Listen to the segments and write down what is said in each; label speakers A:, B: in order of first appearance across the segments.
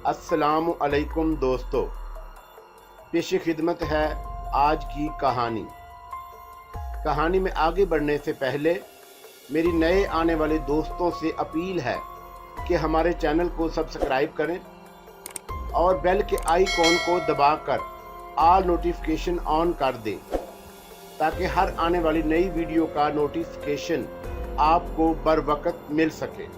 A: अस्सलाम अलैकुम दोस्तों, पेश खिदमत है आज की कहानी। कहानी में आगे बढ़ने से पहले मेरी नए आने वाले दोस्तों से अपील है कि हमारे चैनल को सब्सक्राइब करें और बेल के आइकॉन को दबाकर ऑल नोटिफिकेशन ऑन कर दें ताकि हर आने वाली नई वीडियो का नोटिफिकेशन आपको बर वक्त मिल सके।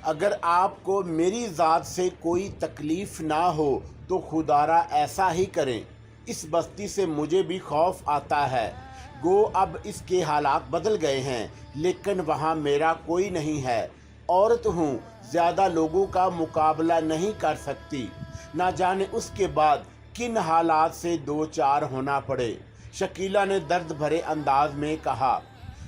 A: अगर आपको मेरी ज़ात से कोई तकलीफ़ ना हो तो खुदारा ऐसा ही करें। इस बस्ती से मुझे भी खौफ आता है। गो अब इसके हालात बदल गए हैं, लेकिन वहाँ मेरा कोई नहीं है। औरत हूँ, ज़्यादा लोगों का मुकाबला नहीं कर सकती। ना जाने उसके बाद किन हालात से दो चार होना पड़े। शकीला ने दर्द भरे अंदाज में कहा।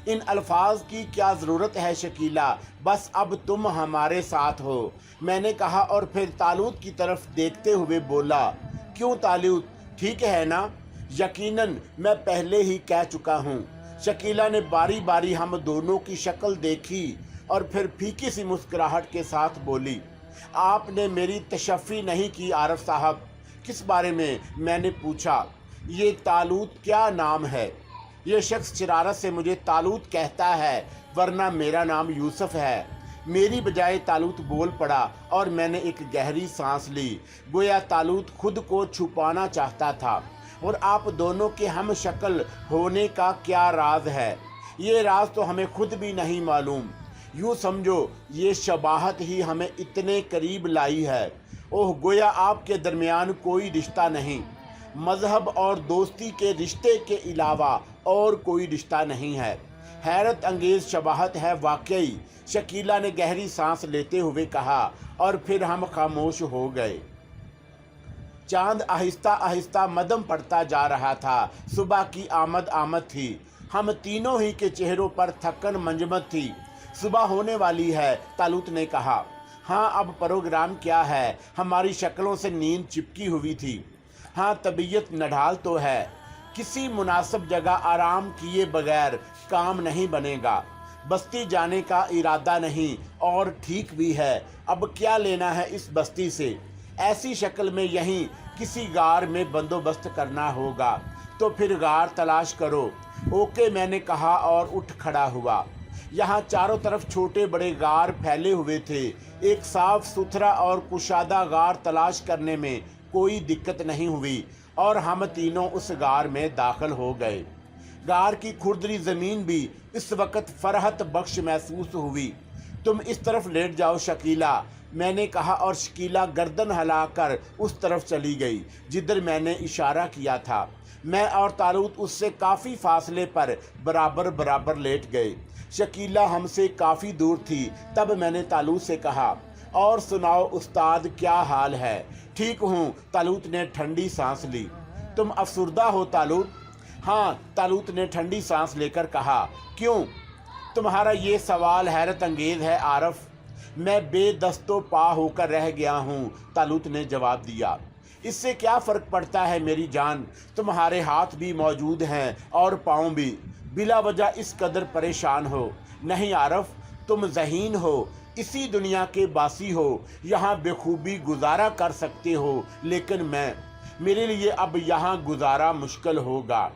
A: इन अल्फाज की क्या ज़रूरत है शकीला, बस अब तुम हमारे साथ हो, मैंने कहा और फिर तालूत की तरफ देखते हुए बोला, क्यों तालूत, ठीक है ना? यकीनन मैं पहले ही कह चुका हूँ। शकीला ने बारी बारी हम दोनों की शक्ल देखी और फिर फीकी सी मुस्कुराहट के साथ बोली, आपने मेरी तशफ़ी नहीं की आरफ साहब। किस बारे में? मैंने पूछा। ये तालूत क्या नाम है? ये शख्स शरारत से मुझे तालूत कहता है, वरना मेरा नाम यूसुफ है। मेरी बजाय तालूत बोल पड़ा और मैंने एक गहरी सांस ली। गोया तालूत खुद को छुपाना चाहता था। और आप दोनों के हम शक्ल होने का क्या राज है? ये राज तो हमें खुद भी नहीं मालूम। यूँ समझो ये शबाहत ही हमें इतने करीब लाई है। ओह, गोया आपके दरमियान कोई रिश्ता नहीं, मज़हब और दोस्ती के रिश्ते के अलावा और कोई रिश्ता नहीं है। हैरत अंगेज़ शबाहत है वाकई, शकीला ने गहरी सांस लेते हुए कहा और फिर हम खामोश हो गए। चांद आहिस्ता आहिस्ता मदम पड़ता जा रहा था। सुबह की आमद थी। हम तीनों ही के चेहरों पर थकन मंजमत थी। सुबह होने वाली है, तालूत ने कहा। हाँ, अब प्रोग्राम क्या है? हमारी शक्लों से नींद चिपकी हुई थी। हाँ, तबीयत नढाल तो है। किसी मुनासिब जगह आराम किए बगैर काम नहीं बनेगा। बस्ती जाने का इरादा नहीं, और ठीक भी है। अब क्या लेना है इस बस्ती से? ऐसी शक्ल में यहीं किसी गार में बंदोबस्त करना होगा। तो फिर गार तलाश करो। ओके, मैंने कहा और उठ खड़ा हुआ। यहाँ चारों तरफ छोटे बड़े गार फैले हुए थे। एक साफ सुथरा और कुशादा गार तलाश करने में कोई दिक्कत नहीं हुई और हम तीनों उस गार में दाखिल हो गए। गार की खुरदरी ज़मीन भी इस वक्त फरहत बख्श महसूस हुई। तुम इस तरफ लेट जाओ शकीला, मैंने कहा और शकीला गर्दन हिलाकर उस तरफ चली गई जिधर मैंने इशारा किया था। मैं और तालूत उससे काफ़ी फासले पर बराबर बराबर लेट गए। शकीला हमसे काफ़ी दूर थी। तब मैंने तालूत से कहा, और सुनाओ उस्ताद, क्या हाल है? ठीक हूँ, तालूत ने ठंडी सांस ली। तुम अफसुर्दा हो तालूत? हाँ, तालूत ने ठंडी सांस लेकर कहा। क्यों? तुम्हारा ये सवाल हैरत अंगेज़ है आरफ। मैं बेदस्तो पा होकर रह गया हूँ, तालूत ने जवाब दिया। इससे क्या फ़र्क पड़ता है मेरी जान? तुम्हारे हाथ भी मौजूद हैं और पाँव भी। बिला वजह इस कदर परेशान हो नहीं आरफ, तुम ज़हीन हो, इसी दुनिया के बासी हो, यहाँ बेखूबी गुजारा कर सकते हो, लेकिन मेरे लिए अब यहाँ गुजारा मुश्किल होगा।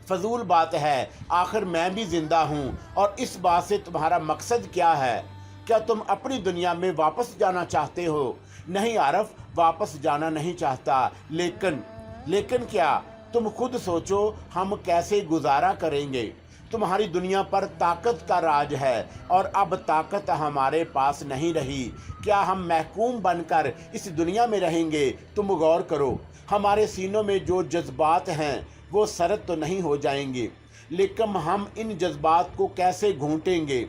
A: फजूल बात है, आखिर मैं भी ज़िंदा हूँ। और इस बात से तुम्हारा मकसद क्या है? क्या तुम अपनी दुनिया में वापस जाना चाहते हो? नहीं आरफ, वापस जाना नहीं चाहता, लेकिन क्या? तुम खुद सोचो, हम कैसे गुजारा करेंगे? तुम्हारी दुनिया पर ताकत का राज है और अब ताकत हमारे पास नहीं रही। क्या हम महकूम बनकर इस दुनिया में रहेंगे? तुम गौर करो, हमारे सीनों में जो जज्बात हैं वो सरद तो नहीं हो जाएंगे, लेकिन हम इन जज्बात को कैसे घूंटेंगे?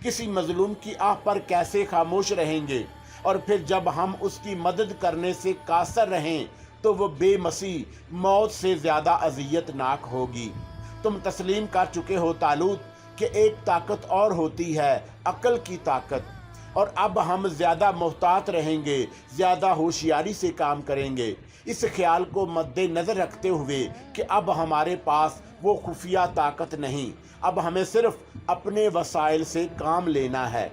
A: किसी मजलूम की आह पर कैसे खामोश रहेंगे? और फिर जब हम उसकी मदद करने से कासर रहें तो वो बेमसी मौत से ज़्यादा अज़ियतनाक होगी। तुम तस्लीम कर चुके हो तालूत कि एक ताकत और होती है, अक्ल की ताकत। और अब हम ज़्यादा मोहतात रहेंगे, ज़्यादा होशियारी से काम करेंगे, इस ख्याल को मद्देनज़र रखते हुए कि अब हमारे पास वो खुफिया ताकत नहीं, अब हमें सिर्फ अपने वसाइल से काम लेना है।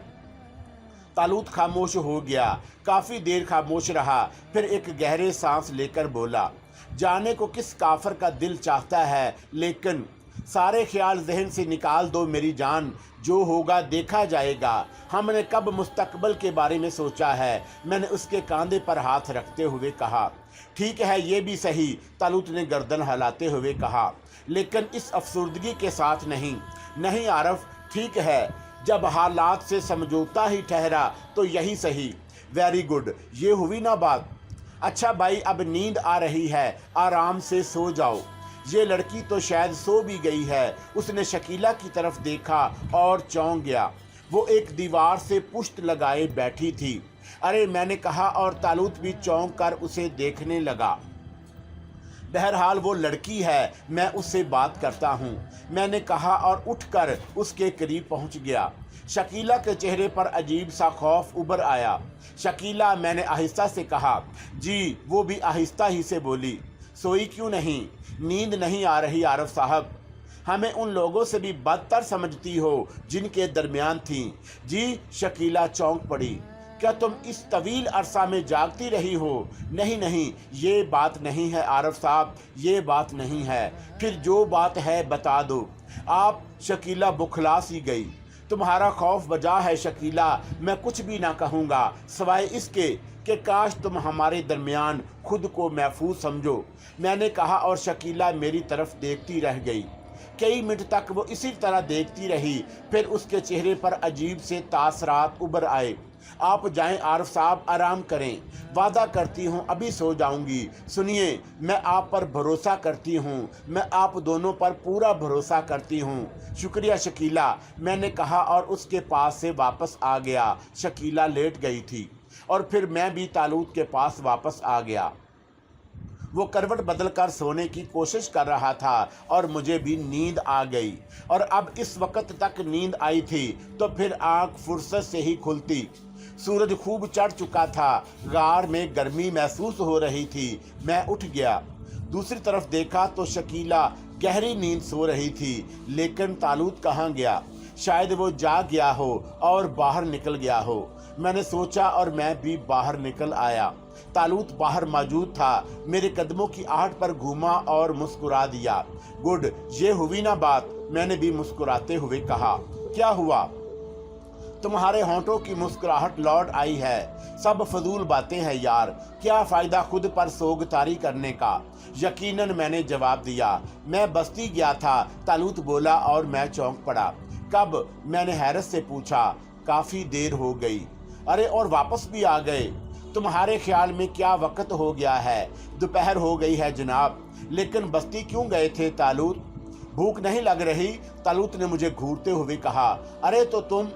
A: तालूत खामोश हो गया। काफ़ी देर खामोश रहा, फिर एक गहरे सांस लेकर बोला, जाने को किस काफर का दिल चाहता है, लेकिन सारे ख्याल जहन से निकाल दो मेरी जान, जो होगा देखा जाएगा। हमने कब मुस्तकबल के बारे में सोचा है। मैंने उसके कांधे पर हाथ रखते हुए कहा। ठीक है, ये भी सही, तालूत ने गर्दन हिलाते हुए कहा, लेकिन इस अफसुर्दगी के साथ नहीं। नहीं आरफ, ठीक है, जब हालात से समझौता ही ठहरा तो यही सही। वेरी गुड, ये हुई ना बात। अच्छा भाई, अब नींद आ रही है, आराम से सो जाओ। ये लड़की तो शायद सो भी गई है। उसने शकीला की तरफ देखा और चौंक गया। वो एक दीवार से पुश्त लगाए बैठी थी। अरे, मैंने कहा, और तालूत भी चौंक कर उसे देखने लगा। बहरहाल वो लड़की है, मैं उससे बात करता हूँ, मैंने कहा और उठकर उसके करीब पहुँच गया। शकीला के चेहरे पर अजीब सा खौफ उभर आया। शकीला, मैंने आहिस्ता से कहा। जी, वो भी आहिस्ता ही से बोली। सोई क्यों नहीं? नींद नहीं आ रही आरफ साहब। हमें उन लोगों से भी बदतर समझती हो जिनके दरमियान थी। जी, शकीला चौंक पड़ी। क्या तुम इस तवील अरसा में जागती रही हो? नहीं नहीं, ये बात नहीं है आरफ साहब, ये बात नहीं है। फिर जो बात है बता दो। आप? शकीला बुखला सी गई। तुम्हारा खौफ बजा है शकीला, मैं कुछ भी ना कहूँगा सिवाय इसके कि काश तुम हमारे दरमियान खुद को महफूज समझो। मैंने कहा और शकीला मेरी तरफ देखती रह गई। कई मिनट तक वो इसी तरह देखती रही। फिर उसके चेहरे पर अजीब से तासरात उभर आए। आप जाएं आरफ साहब, आराम करें। वादा करती हूँ अभी सो जाऊंगी। सुनिए, मैं आप पर भरोसा करती हूँ, मैं आप दोनों पर पूरा भरोसा करती हूँ। शुक्रिया शकीला, मैंने कहा और उसके पास से वापस आ गया। शकीला लेट गई थी और फिर मैं भी तालूत के पास वापस आ गया। वो करवट बदलकर सोने की कोशिश कर रहा था और मुझे भी नींद आ गई। और अब इस वक्त तक नींद आई थी तो फिर आंख फुर्सत से ही खुलती। सूरज खूब चढ़ चुका था, गार में गर्मी महसूस हो रही थी। मैं उठ गया। दूसरी तरफ देखा तो शकीला गहरी नींद सो रही थी, लेकिन तालूत कहाँ गया? शायद वो जाग गया हो और बाहर निकल गया हो। मैंने सोचा और मैं भी बाहर निकल आया। तालूत बाहर मौजूद था। मेरे कदमों की आहट पर घूमा और मुस्कुरा दिया। गुड, ये हुई ना बात, मैंने भी मुस्कुराते हुए कहा। क्या हुआ? तुम्हारे होंठों की मुस्कुराहट लौट आई है। सब फजूल बातें हैं यार, क्या फ़ायदा खुद पर सोगतारी करने का। यकीनन, मैंने जवाब दिया। मैं बस्ती गया था, तालूत बोला और मैं चौंक पड़ा। कब? मैंने हैरत से पूछा। काफ़ी देर हो गई। अरे, और वापस भी आ गए? तुम्हारे ख्याल में क्या वक्त हो गया है? दोपहर हो गई है जनाब। लेकिन बस्ती क्यों गए थे तालूत? भूख नहीं लग रही? तालूत ने मुझे घूरते हुए कहा। अरे तो तुम?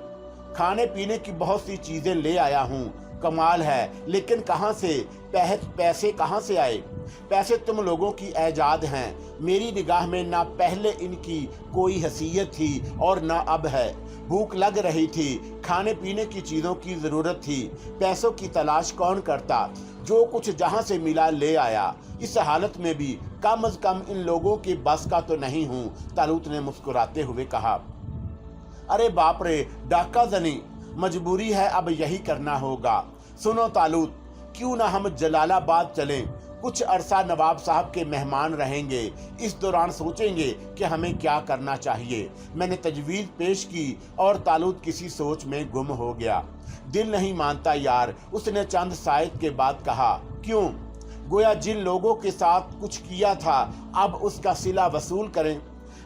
A: खाने पीने की बहुत सी चीज़ें ले आया हूँ। कमाल है, लेकिन कहाँ से? पैसे कहाँ से आए? पैसे तुम लोगों की ऐजाद हैं। मेरी निगाह में ना पहले इनकी कोई हैसियत थी और ना अब है। भूख लग रही थी, खाने पीने की चीज़ों की ज़रूरत थी। पैसों की तलाश कौन करता? जो कुछ जहाँ से मिला ले आया। इस हालत में भी कम अज़ कम इन लोगों के बस का तो नहीं हूँ, तालूत ने मुस्कुराते हुए कहा। अरे बाप रे, डाका जनी, मजबूरी है, अब यही करना होगा। सुनो तालूत, क्यों ना हम जलालाबाद चलें? कुछ अरसा नवाब साहब के मेहमान रहेंगे। इस दौरान सोचेंगे कि हमें क्या करना चाहिए। मैंने तजवीज़ पेश की और तालूत किसी सोच में गुम हो गया। दिल नहीं मानता यार, उसने चंद साइद के बाद कहा। क्यों? गोया जिन लोगों के साथ कुछ किया था अब उसका सिला वसूल करें।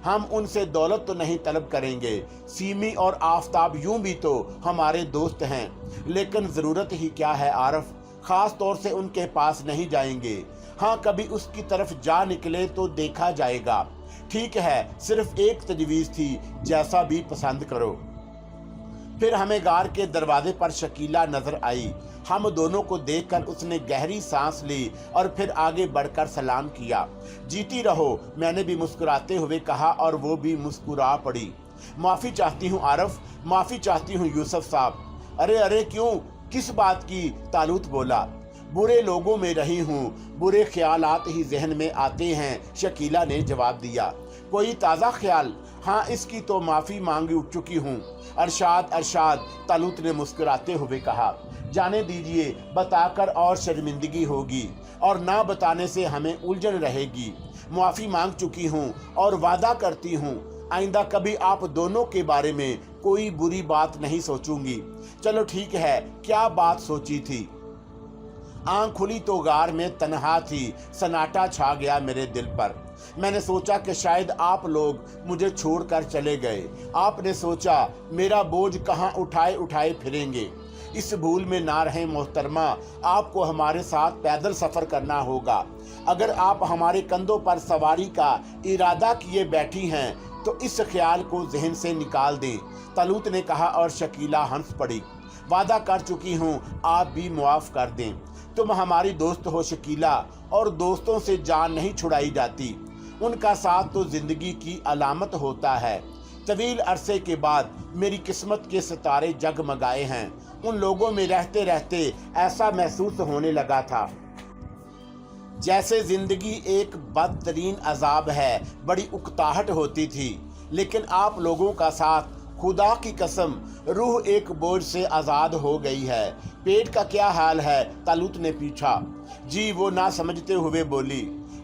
A: हम उनसे दौलत तो नहीं तलब करेंगे। सीमी और आफताब यूं भी तो हमारे दोस्त हैं, लेकिन ज़रूरत ही क्या है आरफ? ख़ास तौर से उनके पास नहीं जाएंगे। हाँ, कभी उसकी तरफ जा निकले तो देखा जाएगा। ठीक है, सिर्फ एक तजवीज़ थी, जैसा भी पसंद करो। फिर हमें गार के दरवाजे पर शकीला नजर आई। हम दोनों को देखकर उसने गहरी सांस ली और फिर आगे बढ़कर सलाम किया। जीती रहो, मैंने भी मुस्कुराते हुए कहा और वो भी मुस्कुरा पड़ी। माफ़ी चाहती हूँ आरफ, माफ़ी चाहती हूँ यूसुफ साहब। अरे अरे क्यों, किस बात की? तालूत बोला। बुरे लोगों में रही हूँ, बुरे ख्यालात ही जहन में आते हैं, शकीला ने जवाब दिया। कोई ताज़ा ख्याल? हाँ, इसकी तो माफ़ी मांग उठ चुकी हूँ। अरशाद अरशाद, तालूत ने मुस्कुराते हुए कहा। जाने दीजिए, बताकर और शर्मिंदगी होगी और ना बताने से हमें उलझन रहेगी। माफ़ी मांग चुकी हूँ और वादा करती हूँ आइंदा कभी आप दोनों के बारे में कोई बुरी बात नहीं सोचूंगी। चलो ठीक है, क्या बात सोची थी? आंख खुली तो गार में तन्हा थी, सन्नाटा छा गया मेरे दिल पर। मैंने सोचा कि शायद आप लोग मुझे छोड़कर चले गए। आपने सोचा मेरा बोझ कहाँ उठाए उठाए फिरेंगे। इस भूल में ना रहें मोहतरमा, आपको हमारे साथ पैदल सफ़र करना होगा। अगर आप हमारे कंधों पर सवारी का इरादा किए बैठी हैं तो इस ख्याल को जहन से निकाल दें। तालूत ने कहा और शकीला हंस पड़ी। वादा कर चुकी हूँ, आप भी मुआफ़ कर दें। तुम हमारी दोस्त हो शकीला, और दोस्तों से जान नहीं छुड़ाई जाती। उनका साथ तो जिंदगी की अलामत होता है। तवील अरसे के बाद मेरी किस्मत के सितारे जगमगाए हैं। उन लोगों में रहते रहते ऐसा महसूस होने लगा था जैसे जिंदगी एक बदतरीन अजाब है। बड़ी उकताहट होती थी, लेकिन आप लोगों का साथ, खुदा की कसम, रूह एक बोझ से आज़ाद हो गई है। पेट का क्या हाल है? तालूत ने पूछा। जी, वो ना समझते हुए बोली।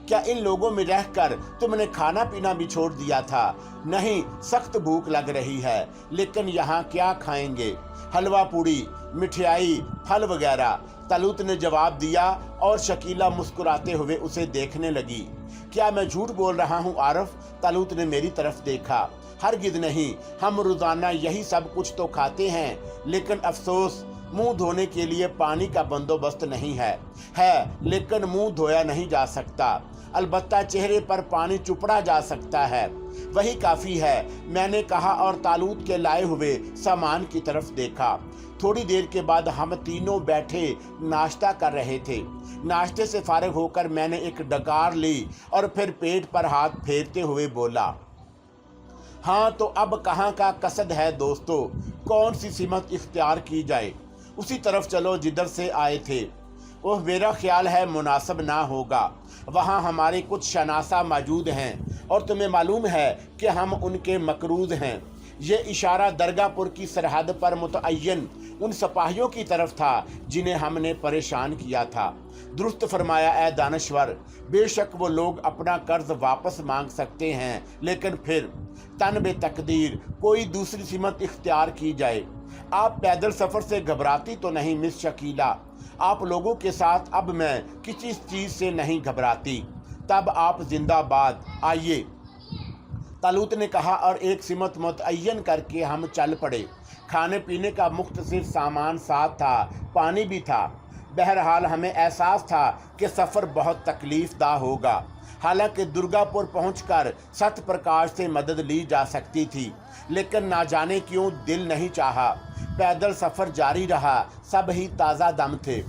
A: क्या इन लोगों में रहकर तुमने खाना पीना भी छोड़ दिया था? नहीं, सख्त भूख लग रही है, लेकिन यहाँ क्या खाएंगे? हलवा पूड़ी, मिठाई, फल वगैरह, तालूत ने जवाब दिया और शकीला मुस्कुराते हुए उसे देखने लगी। क्या मैं झूठ बोल रहा हूँ आरफ? तालूत ने मेरी तरफ देखा। हरगिज़ नहीं, हम रोज़ाना यही सब कुछ तो खाते हैं, लेकिन अफसोस मुंह धोने के लिए पानी का बंदोबस्त नहीं है, लेकिन मुंह धोया नहीं जा सकता। अलबत्ता चेहरे पर पानी चुपड़ा जा सकता है, वही काफ़ी है, मैंने कहा और तालूत के लाए हुए सामान की तरफ देखा। थोड़ी देर के बाद हम तीनों बैठे नाश्ता कर रहे थे। नाश्ते से फारिग होकर मैंने एक डकार ली और फिर पेट पर हाथ फेरते हुए बोला, हाँ तो अब कहाँ का कसद है दोस्तों? कौन सी सिमत इख्तियार की जाए? उसी तरफ चलो जिधर से आए थे। ओह, मेरा ख्याल है मुनासिब ना होगा। वहाँ हमारे कुछ शनासा मौजूद हैं और तुम्हें मालूम है कि हम उनके मकरूज हैं। ये इशारा दरगाहपुर की सरहद पर मुतअय्यन उन सिपाहियों की तरफ था जिन्हें हमने परेशान किया था। दुरुस्त फरमाया ए दानश्वर, बेशक वो लोग अपना कर्ज वापस मांग सकते हैं, लेकिन फिर तन बे तकदीर कोई दूसरी सिमत इख्तियार की जाए। आप पैदल सफ़र से घबराती तो नहीं मिस शकीला? आप लोगों के साथ अब मैं किसी चीज़ से नहीं घबराती। तब आप जिंदाबाद। आइए, तालूत ने कहा और एक सिमत मुतअय्यन करके हम चल पड़े। खाने पीने का मुख्तसर सामान साथ था, पानी भी था। बहरहाल हमें एहसास था कि सफ़र बहुत तकलीफ़दा होगा। हालांकि दुर्गापुर पहुंचकर सत प्रकाश से मदद ली जा सकती थी, लेकिन ना जाने क्यों दिल नहीं चाहा। पैदल सफ़र जारी रहा। सब ही ताज़ा दम थे।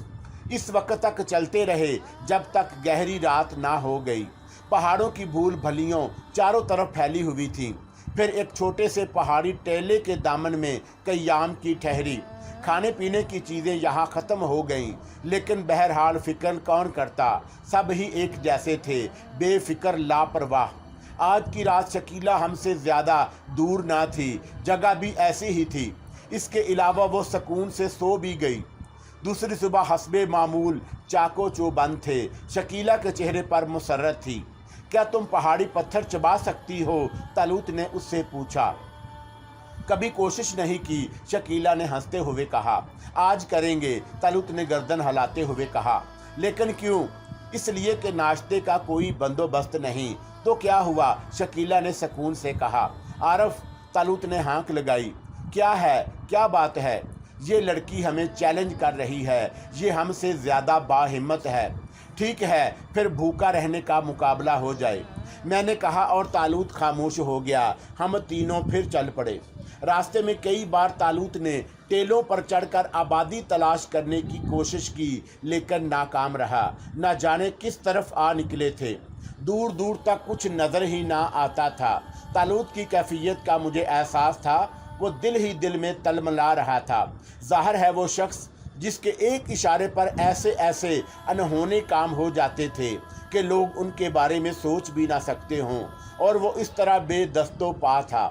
A: इस वक्त तक चलते रहे जब तक गहरी रात ना हो गई। पहाड़ों की भूल भलियों चारों तरफ फैली हुई थी। फिर एक छोटे से पहाड़ी टेले के दामन में कयाम की ठहरी। खाने पीने की चीज़ें यहाँ ख़त्म हो गईं, लेकिन बहरहाल फ़िक्र कौन करता? सब ही एक जैसे थे, बेफिक्र, लापरवाह। आज की रात शकीला हमसे ज़्यादा दूर ना थी, जगह भी ऐसी ही थी। इसके अलावा वो सुकून से सो भी गई। दूसरी सुबह हस्बे मामूल चाको चौबंद थे। शकीला के चेहरे पर मुसर्रत थी। क्या तुम पहाड़ी पत्थर चबा सकती हो? तालूत ने उससे पूछा। कभी कोशिश नहीं की, शकीला ने हंसते हुए कहा। आज करेंगे, तालूत ने गर्दन हिलाते हुए कहा। लेकिन क्यों? इसलिए कि नाश्ते का कोई बंदोबस्त नहीं। तो क्या हुआ? शकीला ने सुकून से कहा। आरफ, तालूत ने हाँक लगाई। क्या है? क्या बात है? ये लड़की हमें चैलेंज कर रही है। ये हमसे ज़्यादा बाहिम्मत है। ठीक है, फिर भूखा रहने का मुकाबला हो जाए, मैंने कहा और तालूत खामोश हो गया। हम तीनों फिर चल पड़े। रास्ते में कई बार तालूत ने टेलों पर चढ़कर आबादी तलाश करने की कोशिश की, लेकिन नाकाम रहा। न जाने किस तरफ आ निकले थे। दूर दूर तक कुछ नज़र ही ना आता था। तालूत की कैफियत का मुझे एहसास था। वो दिल ही दिल में तलमला रहा था। ज़ाहिर है वो शख्स जिसके एक इशारे पर ऐसे ऐसे अनहोने काम हो जाते थे कि लोग उनके बारे में सोच भी ना सकते हों। और वो इस तरह बे दस्तो पा था।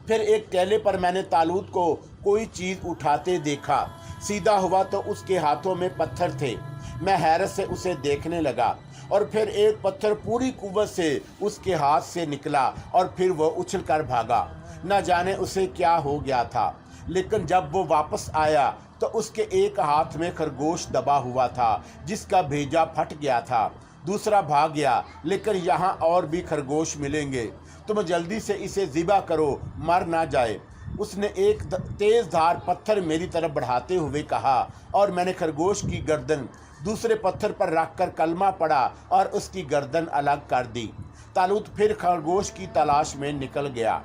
A: फिर एक टेले पर मैंने तालूत को कोई चीज़ उठाते देखा। सीधा हुआ तो उसके हाथों में पत्थर थे। मैं हैरत से उसे देखने लगा और फिर एक पत्थर पूरी कुव्वत से उसके हाथ से निकला और फिर वो उछल कर भागा। न जाने उसे क्या हो गया था, लेकिन जब वो वापस आया तो उसके एक हाथ में खरगोश दबा हुआ था जिसका भेजा फट गया था। दूसरा भाग गया, लेकिन यहाँ और भी खरगोश मिलेंगे, तुम जल्दी से इसे ज़िबा करो, मर ना जाए। उसने एक तेज़ धार पत्थर मेरी तरफ बढ़ाते हुए कहा और मैंने खरगोश की गर्दन दूसरे पत्थर पर रखकर कलमा पड़ा और उसकी गर्दन अलग कर दी। तालूत फिर खरगोश की तलाश में निकल गया।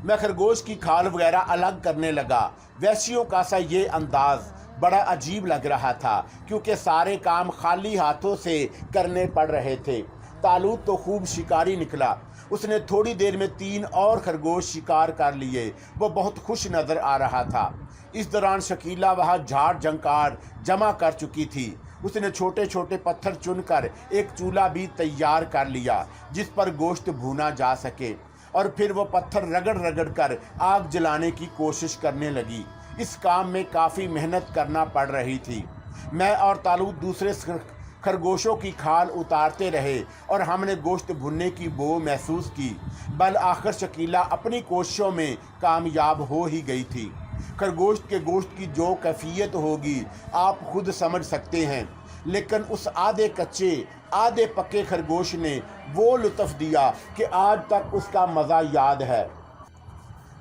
A: मैं खरगोश की खाल वगैरह अलग करने लगा। वैश्यों का सा ये अंदाज बड़ा अजीब लग रहा था, क्योंकि सारे काम खाली हाथों से करने पड़ रहे थे। तालूत तो खूब शिकारी निकला। उसने थोड़ी देर में 3 और खरगोश शिकार कर लिए। वो बहुत खुश नज़र आ रहा था। इस दौरान शकीला वहाँ झाड़ झंकार जमा कर चुकी थी। उसने छोटे छोटे पत्थर चुनकर एक चूल्हा भी तैयार कर लिया जिस पर गोश्त भूना जा सके, और फिर वो पत्थर रगड़ रगड़ कर आग जलाने की कोशिश करने लगी। इस काम में काफ़ी मेहनत करना पड़ रही थी। मैं और तालूत दूसरे खरगोशों की खाल उतारते रहे और हमने गोश्त भुनने की बो महसूस की। बल आखिर शकीला अपनी कोशिशों में कामयाब हो ही गई थी। खरगोश के गोश्त की जो कैफियत होगी आप खुद समझ सकते हैं, लेकिन उस आधे कच्चे आधे पक्के खरगोश ने वो लुत्फ़ दिया कि आज तक उसका मज़ा याद है।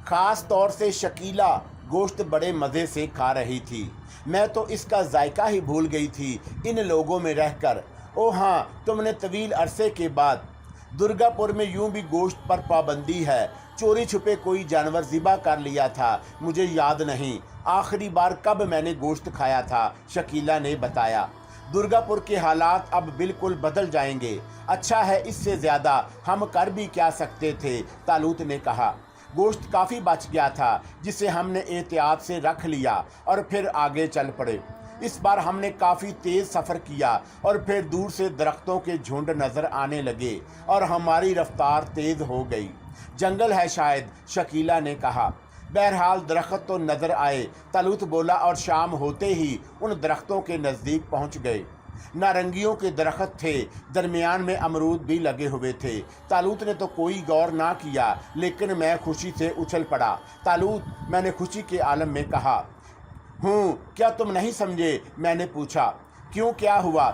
A: ख़ास तौर से शकीला गोश्त बड़े मज़े से खा रही थी। मैं तो इसका जायका ही भूल गई थी इन लोगों में रहकर। ओ हाँ, तुमने तवील अरसे के बाद दुर्गापुर में यूं भी गोश्त पर पाबंदी है। चोरी छुपे कोई जानवर ज़िबा कर लिया था, मुझे याद नहीं आखिरी बार कब मैंने गोश्त खाया था, शकीला ने बताया। दुर्गापुर के हालात अब बिल्कुल बदल जाएंगे। अच्छा है, इससे ज़्यादा हम कर भी क्या सकते थे, तालूत ने कहा। गोश्त काफ़ी बच गया था जिसे हमने एहतियात से रख लिया और फिर आगे चल पड़े। इस बार हमने काफ़ी तेज़ सफ़र किया और फिर दूर से दरख्तों के झुंड नज़र आने लगे और हमारी रफ्तार तेज़ हो गई। जंगल है शायद, शकीला ने कहा। बहरहाल दरख्त तो नज़र आए, तालूत बोला, और शाम होते ही उन दरख्तों के नज़दीक पहुंच गए। नारंगियों के दरख्त थे, दरमियान में अमरूद भी लगे हुए थे। तालूत ने तो कोई गौर ना किया, लेकिन मैं खुशी से उछल पड़ा। तालूत, मैंने खुशी के आलम में कहा। क्या तुम नहीं समझे? मैंने पूछा। क्यों, क्या हुआ?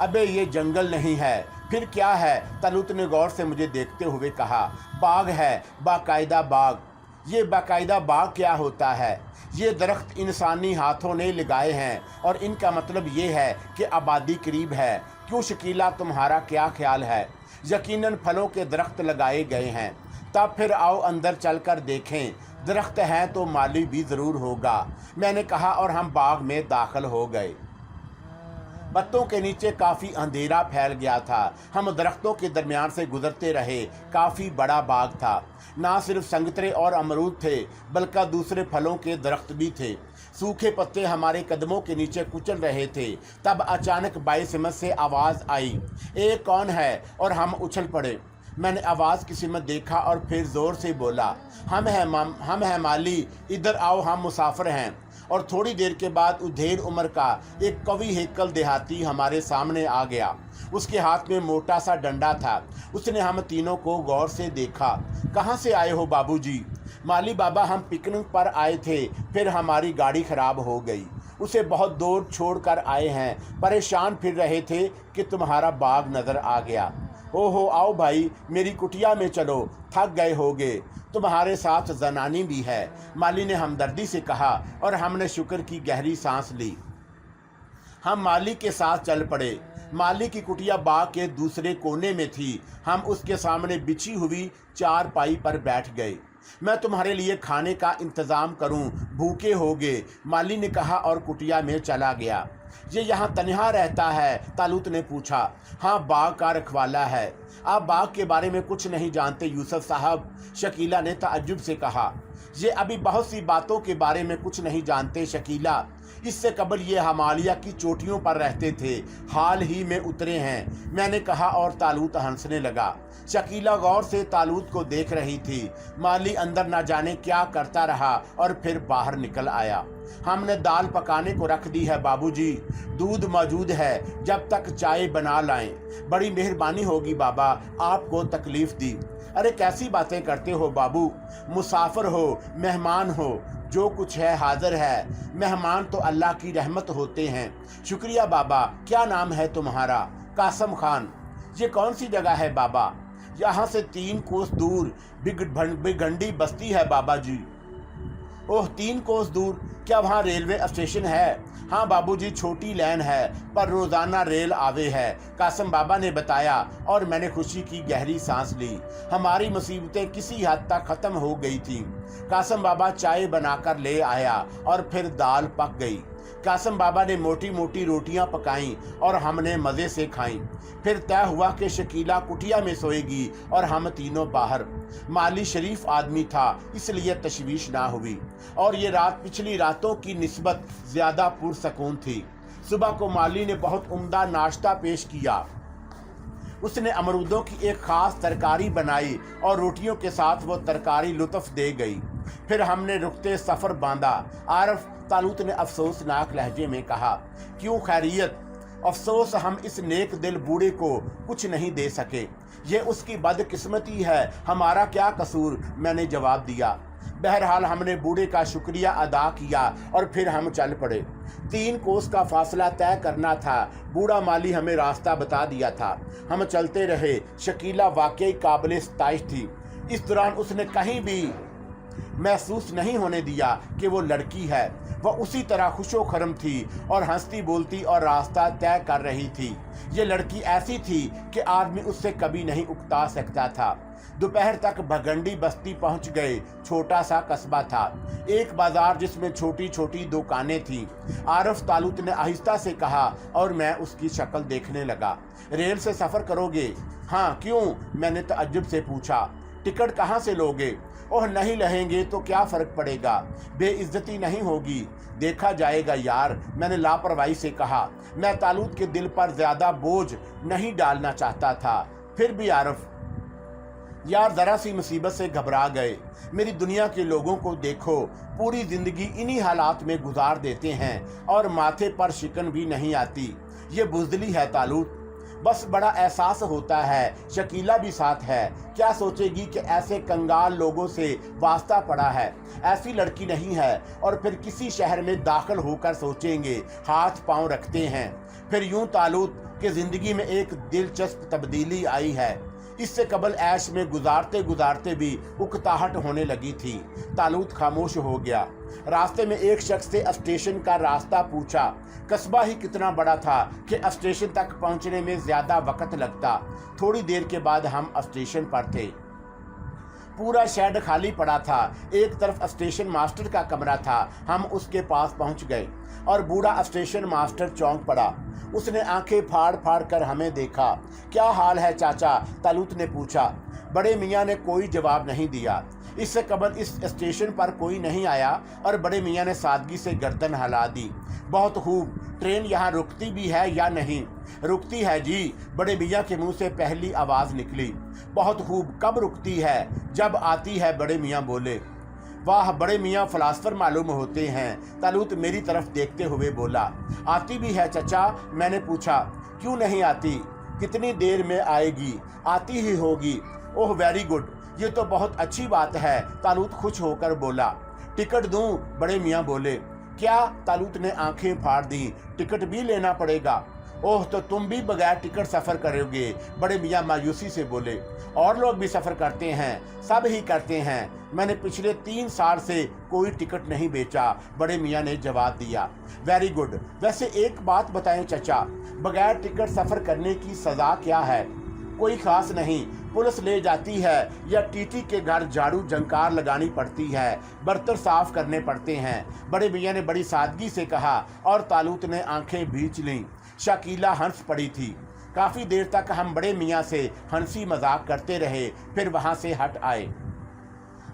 A: अबे ये जंगल नहीं है, फिर क्या है? तालूत ने गौर से मुझे देखते हुए कहा। बाग है, बाकायदा बाग। ये बाकायदा बाग क्या होता है? ये दरख्त इंसानी हाथों ने लगाए हैं और इनका मतलब ये है कि आबादी करीब है। क्यों शकीला, तुम्हारा क्या ख्याल है? यकीनन फलों के दरख्त लगाए गए हैं। तब फिर आओ अंदर चलकर देखें। दरख्त हैं तो माली भी ज़रूर होगा, मैंने कहा, और हम बाग में दाखिल हो गए। पत्तों के नीचे काफ़ी अंधेरा फैल गया था। हम दरख्तों के दरमियान से गुजरते रहे। काफ़ी बड़ा बाग था। ना सिर्फ संगतरे और अमरूद थे, बल्कि दूसरे फलों के दरख्त भी थे। सूखे पत्ते हमारे कदमों के नीचे कुचल रहे थे। तब अचानक बाइसिमत से आवाज़ आई, ए कौन है? और हम उछल पड़े। मैंने आवाज़ की सिमत देखा और फिर ज़ोर से बोला, हम हैं माली, इधर आओ, हम मुसाफिर हैं। और थोड़ी देर के बाद उधेड़ उम्र का एक कवि हेकल देहाती हमारे सामने आ गया। उसके हाथ में मोटा सा डंडा था। उसने हम तीनों को गौर से देखा। कहाँ से आए हो बाबूजी? माली बाबा, हम पिकनिक पर आए थे, फिर हमारी गाड़ी खराब हो गई। उसे बहुत दूर छोड़ कर आए हैं, परेशान फिर रहे थे कि तुम्हारा बाग नज़र आ गया। ओहो, आओ भाई, मेरी कुटिया में चलो, थक गए होगे, तुम्हारे साथ जनानी भी है, माली ने हमदर्दी से कहा, और हमने शुक्र की गहरी सांस ली। हम माली के साथ चल पड़े। माली की कुटिया बाग के दूसरे कोने में थी। हम उसके सामने बिछी हुई चारपाई पर बैठ गए। मैं तुम्हारे लिए खाने का इंतज़ाम करूं, भूखे होगे, माली ने कहा और कुटिया में चला गया। ये यहाँ तन्हा रहता है? तालूत ने पूछा। हाँ, बाग का रखवाला है। आप बाग के बारे में कुछ नहीं जानते यूसुफ साहब, शकीला ने ताज्जुब से कहा। ये अभी बहुत सी बातों के बारे में कुछ नहीं जानते शकीला। इससे कबल ये हिमालय की चोटियों पर रहते थे, हाल ही में उतरे हैं, मैंने कहा और तालूत हंसने लगा। शकीला गौर से तालूत को देख रही थी। माली अंदर न जाने क्या करता रहा और फिर बाहर निकल आया। हमने दाल पकाने को रख दी है बाबूजी, दूध मौजूद है, जब तक चाय बना लाएं। बड़ी मेहरबानी होगी बाबा, आपको तकलीफ दी। अरे कैसी बातें करते हो बाबू, मुसाफिर हो, मेहमान हो, जो कुछ है हाजिर है। मेहमान तो अल्लाह की रहमत होते हैं। शुक्रिया बाबा, क्या नाम है तुम्हारा? कासम खान। ये कौन सी जगह है बाबा? यहाँ से 3 कोस दूर बिगंडी बस्ती है बाबा जी। ओह, 3 कोस दूर? क्या वहाँ रेलवे स्टेशन है? हाँ बाबूजी, छोटी लाइन है पर रोजाना रेल आवे है, कासम बाबा ने बताया और मैंने खुशी की गहरी सांस ली। हमारी मुसीबतें किसी हद तक खत्म हो गई थी। कासम बाबा चाय बनाकर ले आया और फिर दाल पक गई। कासम बाबा ने मोटी मोटी रोटियां पकाईं और हमने मज़े से खाईं। फिर तय हुआ कि शकीला कुटिया में सोएगी और हम तीनों बाहर। माली शरीफ आदमी था, इसलिए तशवीश ना हुई और ये रात पिछली रातों की निस्बत ज़्यादा पुरसकून थी। सुबह को माली ने बहुत उम्दा नाश्ता पेश किया। उसने अमरूदों की एक ख़ास तरकारी बनाई और रोटियों के साथ वो तरकारी लुत्फ़ दे गई। फिर हमने रुकते सफ़र बांधा। आरफ, तालूत ने अफसोसनाक लहजे में कहा। क्यों खैरियत? अफसोस, हम इस नेक दिल बूढ़े को कुछ नहीं दे सके। ये उसकी बदकिस्मती है, हमारा क्या कसूर? मैंने जवाब दिया। बहरहाल हमने बूढ़े का शुक्रिया अदा किया और फिर हम चल पड़े। 3 कोस का फासला तय करना था। बूढ़ा माली हमें रास्ता बता दिया था। हम चलते रहे। शकीला वाकई काबिल सताइश थी। इस दौरान उसने कहीं भी महसूस नहीं होने दिया कि वो लड़की है। वह उसी तरह खुशो-खरम थी और हंसती बोलती और रास्ता तय कर रही थी। ये लड़की ऐसी थी कि आदमी उससे कभी नहीं उकता सकता था। दोपहर तक भगंडी बस्ती पहुंच गए। छोटा सा कस्बा था, एक बाजार जिसमें छोटी छोटी दुकानें थीं। आरफ, तालूत ने आहिस्ता से कहा और मैं उसकी शक्ल देखने लगा। रेल से सफ़र करोगे? हाँ। क्यों? मैंने तअज्जुब से पूछा। टिकट कहाँ से लोगे? ओह, नहीं लहेंगे तो क्या फ़र्क पड़ेगा, बेइज्जती नहीं होगी। देखा जाएगा यार, मैंने लापरवाही से कहा। मैं तालूत के दिल पर ज़्यादा बोझ नहीं डालना चाहता था। फिर भी आरफ यार, ज़रा सी मुसीबत से घबरा गए। मेरी दुनिया के लोगों को देखो, पूरी ज़िंदगी इन्हीं हालात में गुजार देते हैं और माथे पर शिकन भी नहीं आती। ये बुज़दिली है तालूत, बस बड़ा एहसास होता है। शकीला भी साथ है। क्या सोचेगी कि ऐसे कंगाल लोगों से वास्ता पड़ा है, ऐसी लड़की नहीं है। और फिर किसी शहर में दाखिल होकर सोचेंगे, हाथ पांव रखते हैं। फिर यूं तालूत की ज़िंदगी में एक दिलचस्प तब्दीली आई है। इससे कबल ऐश में गुजारते गुजारते भी उकताहट होने लगी थी। तालूत खामोश हो गया। रास्ते में एक शख्स से स्टेशन का रास्ता पूछा। कस्बा ही कितना बड़ा था कि स्टेशन तक पहुंचने में ज़्यादा वक्त लगता। थोड़ी देर के बाद हम स्टेशन पर थे। पूरा शेड खाली पड़ा था। एक तरफ स्टेशन मास्टर का कमरा था। हम उसके पास पहुंच गए और बूढ़ा स्टेशन मास्टर चौंक पड़ा। उसने आंखें फाड़ फाड़ कर हमें देखा। क्या हाल है चाचा? तालूत ने पूछा। बड़े मियाँ ने कोई जवाब नहीं दिया। इससे कबल इस स्टेशन पर कोई नहीं आया और बड़े मियाँ ने सादगी से गर्दन हिला दी। बहुत खूब, ट्रेन यहाँ रुकती भी है या नहीं? रुकती है जी, बड़े मियाँ के मुंह से पहली आवाज़ निकली। बहुत खूब, कब रुकती है? जब आती है, बड़े मियाँ बोले। वाह, बड़े मियाँ फ़िलासफ़र मालूम होते हैं। तालूत मेरी तरफ देखते हुए बोला। आती भी है चचा? मैंने पूछा। क्यों नहीं आती? कितनी देर में आएगी? आती ही होगी। ओह वेरी गुड, ये तो बहुत अच्छी बात है। तालूत खुश होकर बोला। टिकट दूं? बड़े मियाँ बोले। क्या? तालूत ने आंखें फाड़ दी। टिकट भी लेना पड़ेगा? ओह, तो तुम भी बगैर टिकट सफ़र करोगे? बड़े मियाँ मायूसी से बोले। और लोग भी सफ़र करते हैं, सब ही करते हैं। मैंने पिछले 3 साल से कोई टिकट नहीं बेचा, बड़े मियाँ ने जवाब दिया। Very good. वैसे एक बात बताएं चचा, बगैर टिकट सफ़र करने की सज़ा क्या है? कोई ख़ास नहीं, पुलिस ले जाती है या टीटी के घर झाड़ू झंकार लगानी पड़ती है, बर्तन साफ करने पड़ते हैं, बड़े मियाँ ने बड़ी सादगी से कहा और तालूत ने आंखें भींच लीं। शकीला हंस पड़ी थी। काफ़ी देर तक हम बड़े मियाँ से हंसी मजाक करते रहे, फिर वहाँ से हट आए।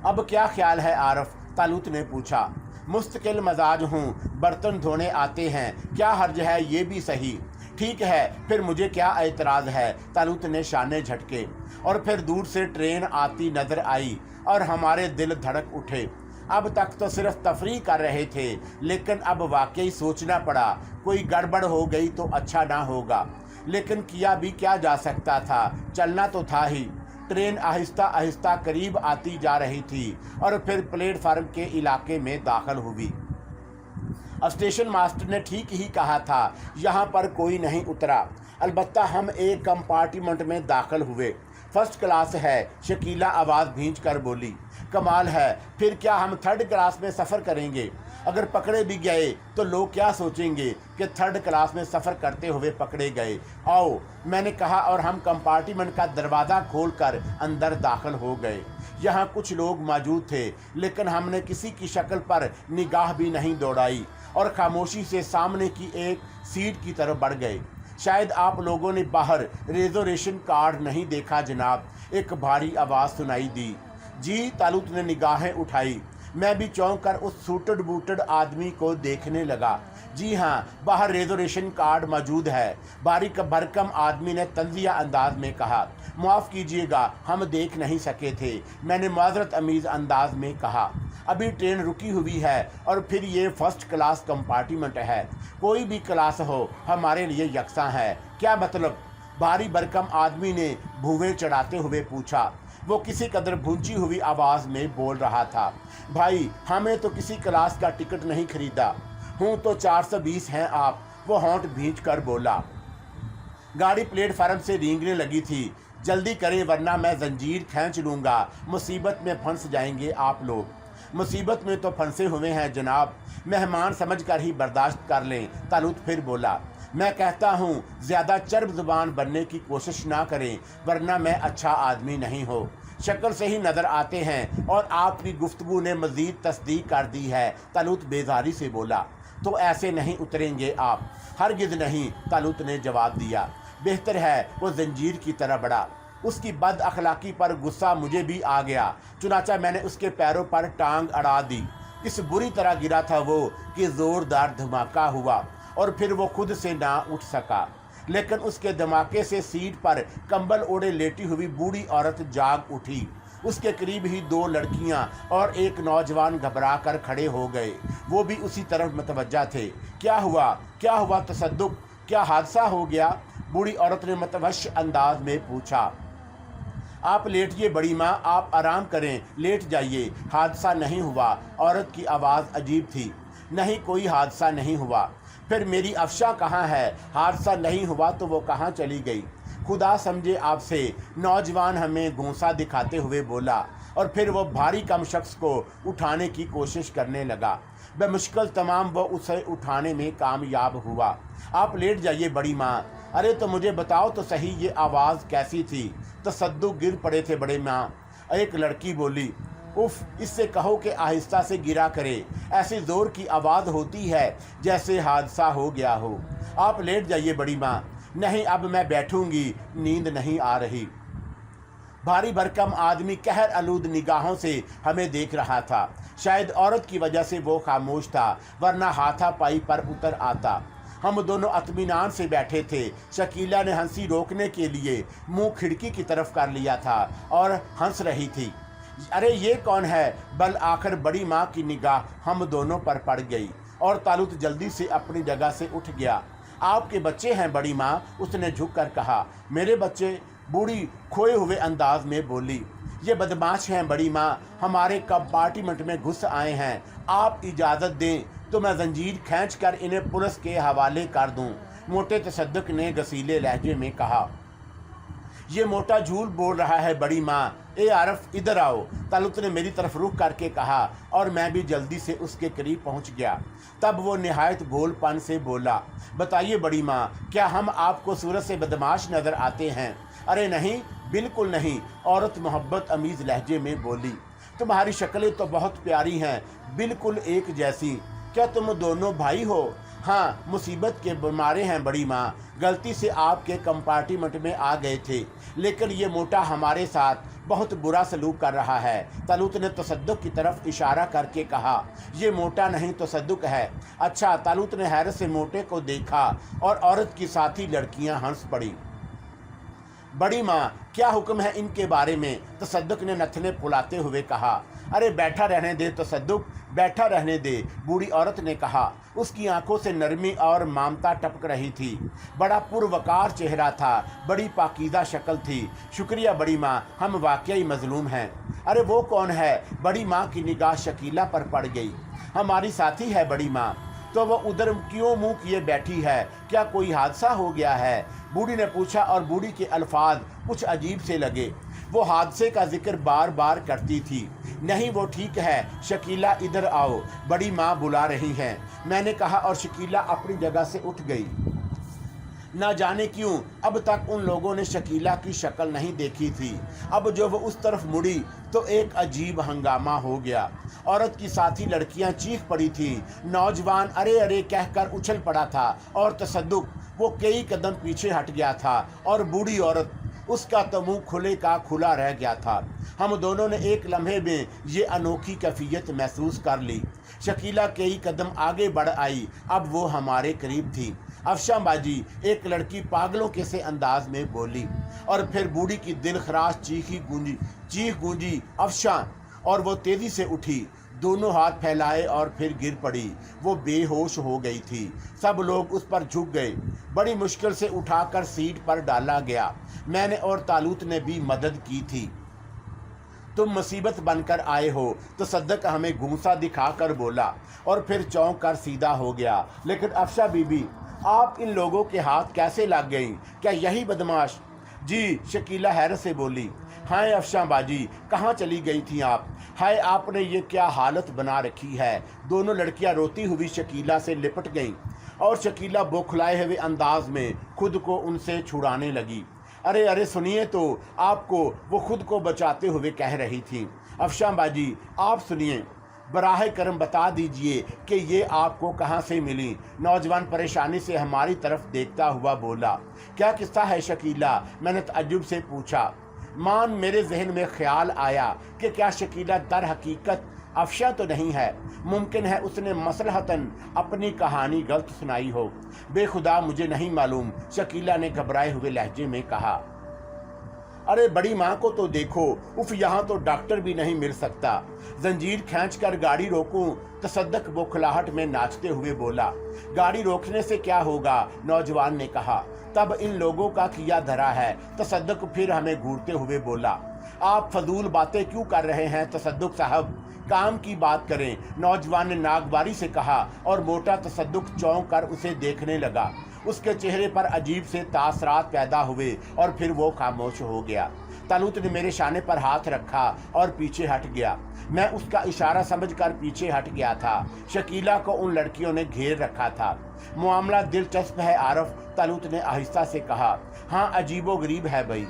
A: अब क्या ख्याल है आरफ? तालूत ने पूछा। मुस्तकिल मजाज हूँ, बर्तन धोने आते हैं, क्या हर्ज है, ये भी सही। ठीक है, फिर मुझे क्या एतराज़ है, तालूत ने शाने झटके। और फिर दूर से ट्रेन आती नजर आई और हमारे दिल धड़क उठे। अब तक तो सिर्फ तफरीह कर रहे थे, लेकिन अब वाकई सोचना पड़ा, कोई गड़बड़ हो गई तो अच्छा ना होगा। लेकिन किया भी क्या जा सकता था, चलना तो था ही। ट्रेन आहिस्ता आहिस्ता करीब आती जा रही थी और फिर प्लेटफार्म के इलाके में दाखिल हुई। स्टेशन मास्टर ने ठीक ही कहा था, यहाँ पर कोई नहीं उतरा। अलबत्ता हम एक कंपार्टमेंट में दाखिल हुए। फर्स्ट क्लास है, शकीला आवाज़ भींच कर बोली। कमाल है, फिर क्या हम थर्ड क्लास में सफ़र करेंगे? अगर पकड़े भी गए तो लोग क्या सोचेंगे कि थर्ड क्लास में सफ़र करते हुए पकड़े गए। आओ, मैंने कहा, और हम कंपार्टमेंट का दरवाज़ा खोलकर अंदर दाखिल हो गए। यहाँ कुछ लोग मौजूद थे, लेकिन हमने किसी की शक्ल पर निगाह भी नहीं दौड़ाई और खामोशी से सामने की एक सीट की तरफ बढ़ गए। शायद आप लोगों ने बाहर रिजर्वेशन कार्ड नहीं देखा जनाब, एक भारी आवाज़ सुनाई दी। जी, तालूत ने निगाहें उठाई। मैं भी चौंक कर उस सूटेड बूटेड आदमी को देखने लगा। जी हाँ, बाहर रिजर्वेशन कार्ड मौजूद है, बारीक भरकम आदमी ने तंजिया अंदाज में कहा। माफ़ कीजिएगा, हम देख नहीं सके थे, मैंने माजरत अमीज़ अंदाज में कहा। अभी ट्रेन रुकी हुई है और फिर ये फर्स्ट क्लास कंपार्टमेंट है, कोई भी क्लास हो हमारे लिए यकसा है। क्या मतलब? भारी भरकम आदमी ने भुवें चढ़ाते हुए पूछा। वो किसी कदर भूंची हुई आवाज़ में बोल रहा था। भाई, हमें तो किसी क्लास का टिकट नहीं खरीदा। हूँ तो 420 हैं आप, वो होंठ भींच कर बोला। गाड़ी प्लेटफार्म से रेंगने लगी थी। जल्दी करें वरना मैं जंजीर खींच लूँगा, मुसीबत में फंस जाएंगे आप लोग। मुसीबत में तो फंसे हुए हैं जनाब, मेहमान समझकर ही बर्दाश्त कर लें, तालूत फिर बोला। मैं कहता हूँ ज़्यादा चर्ब ज़ुबान बनने की कोशिश ना करें, वरना मैं अच्छा आदमी नहीं हो। शक्ल से ही नज़र आते हैं और आपकी गुफ्तगू ने मज़ीद तस्दीक कर दी है, तालूत बेजारी से बोला। तो ऐसे नहीं उतरेंगे आप? हरगिज़ नहीं, तालूत ने जवाब दिया। बेहतर है वो जंजीर की तरह बढ़ा। उसकी बद अखलाकी पर गुस्सा मुझे भी आ गया, चुनाचा मैंने उसके पैरों पर टांग अड़ा दी। इस बुरी तरह गिरा था वो कि ज़ोरदार धमाका हुआ और फिर वो खुद से ना उठ सका। लेकिन उसके धमाके से सीट पर कंबल ओढ़े लेटी हुई बूढ़ी औरत जाग उठी। उसके करीब ही 2 लड़कियां और एक नौजवान घबरा कर खड़े हो गए, वो भी उसी तरफ मतवज्जा थे। क्या हुआ, क्या हुआ तसद्दुक, क्या हादसा हो गया? बूढ़ी औरत ने मतवश अंदाज में पूछा। आप लेटिए बड़ी माँ, आप आराम करें, लेट जाइए, हादसा नहीं हुआ। औरत की आवाज़ अजीब थी। नहीं, कोई हादसा नहीं हुआ। फिर मेरी अफशा कहाँ है? हादसा नहीं हुआ तो वो कहाँ चली गई? खुदा समझे आपसे, नौजवान हमें गोंसा दिखाते हुए बोला और फिर वो भारी कम शख्स को उठाने की कोशिश करने लगा। बेमुश्किल तमाम वो उसे उठाने में कामयाब हुआ। आप लेट जाइए बड़ी माँ। अरे तो मुझे बताओ तो सही, ये आवाज़ कैसी थी? तसद्दुक गिर पड़े थे बड़े माँ, एक लड़की बोली। उफ, इससे कहो कि आहिस्ता से गिरा करे, ऐसी ज़ोर की आवाज़ होती है जैसे हादसा हो गया हो। आप लेट जाइए बड़ी माँ। नहीं, अब मैं बैठूंगी, नींद नहीं आ रही। भारी भरकम आदमी कहर आलूद निगाहों से हमें देख रहा था। शायद औरत की वजह से वो खामोश था, वरना हाथापाई पर उतर आता। हम दोनों अत्मीनान से बैठे थे। शकीला ने हंसी रोकने के लिए मुंह खिड़की की तरफ कर लिया था और हंस रही थी। अरे ये कौन है? बल आखिर बड़ी माँ की निगाह हम दोनों पर पड़ गई और तालूत जल्दी से अपनी जगह से उठ गया। आपके बच्चे हैं बड़ी माँ, उसने झुककर कहा। मेरे बच्चे? बूढ़ी खोए हुए अंदाज में बोली। ये बदमाश हैं बड़ी माँ, हमारे कंपार्टमेंट में घुस आए हैं। आप इजाज़त दें तो मैं जंजीर खींच कर इन्हें पुलिस के हवाले कर दूं, मोटे तसद्दुक ने गसीले लहजे में कहा। ये मोटा झूठ बोल रहा है बड़ी माँ। ए आरफ, इधर आओ, तालुत ने मेरी तरफ रुख करके कहा और मैं भी जल्दी से उसके करीब पहुंच गया। तब वो निहायत भोलपन से बोला, बताइए बड़ी माँ, क्या हम आपको सूरत से बदमाश नज़र आते हैं? अरे नहीं, बिल्कुल नहीं, औरत मोहब्बत अमीज़ लहजे में बोली। तुम्हारी शक्लें तो बहुत प्यारी हैं, बिल्कुल एक जैसी। क्या तुम दोनों भाई हो? हाँ, मुसीबत के मारे हैं बड़ी माँ, गलती से आपके कंपार्टमेंट में आ गए थे, लेकिन ये मोटा हमारे साथ बहुत बुरा सलूक कर रहा है। तालूत ने तसद्दुक की तरफ इशारा करके कहा, ये मोटा नहीं तसद्दुक है। अच्छा। तालूत ने हैरत से मोटे को देखा और औरत की साथी लड़कियां हंस पड़ी। बड़ी माँ, क्या हुक्म है इनके बारे में? तसद्दुक ने नथने फुलाते हुए कहा। अरे बैठा रहने दे तसद्दुक, बैठा रहने दे, बूढ़ी औरत ने कहा। उसकी आंखों से नरमी और ममता टपक रही थी। बड़ा पुरवकार चेहरा था, बड़ी पाकीज़ा शक्ल थी। शुक्रिया बड़ी माँ, हम वाकई मजलूम हैं। अरे वो कौन है? बड़ी माँ की निगाह शकीला पर पड़ गई। हमारी साथी है बड़ी माँ। तो वो उधर क्यों मुंह किए बैठी है? क्या कोई हादसा हो गया है? बूढ़ी ने पूछा और बूढ़ी के अल्फाज कुछ अजीब से लगे। वो हादसे का जिक्र बार बार करती थी। नहीं, वो ठीक है। शकीला इधर आओ, बड़ी माँ बुला रही हैं, मैंने कहा और शकीला अपनी जगह से उठ गई। ना जाने क्यों अब तक उन लोगों ने शकीला की शक्ल नहीं देखी थी। अब जो वो उस तरफ मुड़ी तो एक अजीब हंगामा हो गया। औरत की साथी लड़कियां चीख पड़ी थी। नौजवान अरे अरे कहकर उछल पड़ा था और तसद्दुक वो कई कदम पीछे हट गया था और बूढ़ी औरत उसका तो मुंह खुले का खुला रह गया था। हम दोनों ने एक लम्हे में ये अनोखी कैफियत महसूस कर ली। शकीला कई कदम आगे बढ़ आई। अब वो हमारे करीब थी। अफशा बाजी, एक लड़की पागलों के से अंदाज में बोली और फिर बूढ़ी की दिल खराश चीख गूंजी अफशा, और वो तेजी से उठी, दोनों हाथ फैलाए और फिर गिर पड़ी। वो बेहोश हो गई थी। सब लोग उस पर झुक गए। बड़ी मुश्किल से उठाकर सीट पर डाला गया। मैंने और तालूत ने भी मदद की थी। तुम मुसीबत बनकर आए हो, तो सद्दक हमें घूंसा दिखाकर बोला और फिर चौंक कर सीधा हो गया। लेकिन अफशा बीबी, आप इन लोगों के हाथ कैसे लग गईं? क्या यही बदमाश? जी, शकीला हैरत से बोली। हाय अफशा बाजी, कहाँ चली गई थी आप? हाय, आपने ये क्या हालत बना रखी है? दोनों लड़कियां रोती हुई शकीला से लिपट गईं और शकीला बौखलाए हुए अंदाज में खुद को उनसे छुड़ाने लगी। अरे अरे सुनिए तो, आपको वो खुद को बचाते हुए कह रही थी। अफशा बाजी, आप सुनिए, बराह करम बता दीजिए कि ये आपको कहाँ से मिली? नौजवान परेशानी से हमारी तरफ देखता हुआ बोला। क्या किस्सा है शकीला? मैंने तअज्जुब से पूछा। मान, मेरे जहन में ख्याल आया कि क्या शकीला दर हकीकत अफशा तो नहीं है। मुमकिन है उसने मसलहतन अपनी कहानी गलत सुनाई हो। बेखुदा मुझे नहीं मालूम, शकीला ने घबराए हुए लहजे में कहा। अरे बड़ी माँ को तो देखो, उफ, यहाँ तो डॉक्टर भी नहीं मिल सकता। जंजीर खींचकर गाड़ी रोकूं? तसद्दक बौखलाहट में नाचते हुए बोला। गाड़ी रोकने से क्या होगा? नौजवान ने कहा। तब इन लोगों का किया धरा है। तसद्दक फिर हमें घूरते हुए बोला। आप फजूल बातें क्यों कर रहे हैं तसद्दुक साहब? काम की बात करें, नौजवान ने नागवारी से कहा और मोटा तसद्दुक चौंक कर उसे देखने लगा। उसके चेहरे पर अजीब से तासरात पैदा हुए और फिर वो खामोश हो गया। तालूत ने मेरे शाने पर हाथ रखा और पीछे हट गया। मैं उसका इशारा समझकर पीछे हट गया था। शकीला को उन लड़कियों ने घेर रखा था। मामला दिलचस्प है आरफ, तालूत ने आहिस्ता से कहा। हाँ, अजीबो गरीब है भाई।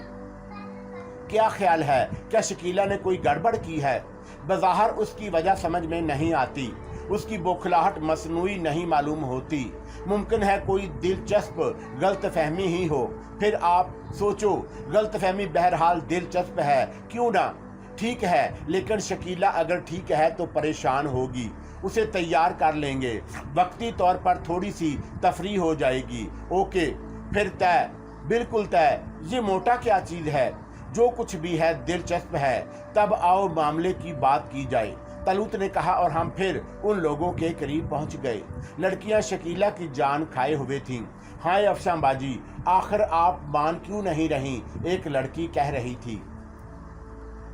A: क्या ख्याल है? क्या शकीला ने कोई गड़बड़ की है? बज़ाहिर उसकी वजह समझ में नहीं आती। उसकी बौखलाहट मसनूई नहीं मालूम होती। मुमकिन है कोई दिलचस्प गलतफहमी ही हो। फिर आप सोचो, गलतफहमी बहरहाल दिलचस्प है, क्यों ना? ठीक है, लेकिन शकीला अगर ठीक है तो परेशान होगी। उसे तैयार कर लेंगे, वक्ती तौर पर थोड़ी सी तफरी हो जाएगी। ओके, फिर तय, बिल्कुल तय। ये मोटा क्या चीज़ है? जो कुछ भी है दिलचस्प है। तब आओ मामले की बात की जाए, तालूत ने कहा और हम फिर उन लोगों के करीब पहुंच गए। लड़कियां शकीला की जान खाए हुए थीं। हाय अफशा बाजी, आखिर आप मान क्यों नहीं रही? एक लड़की कह रही थी।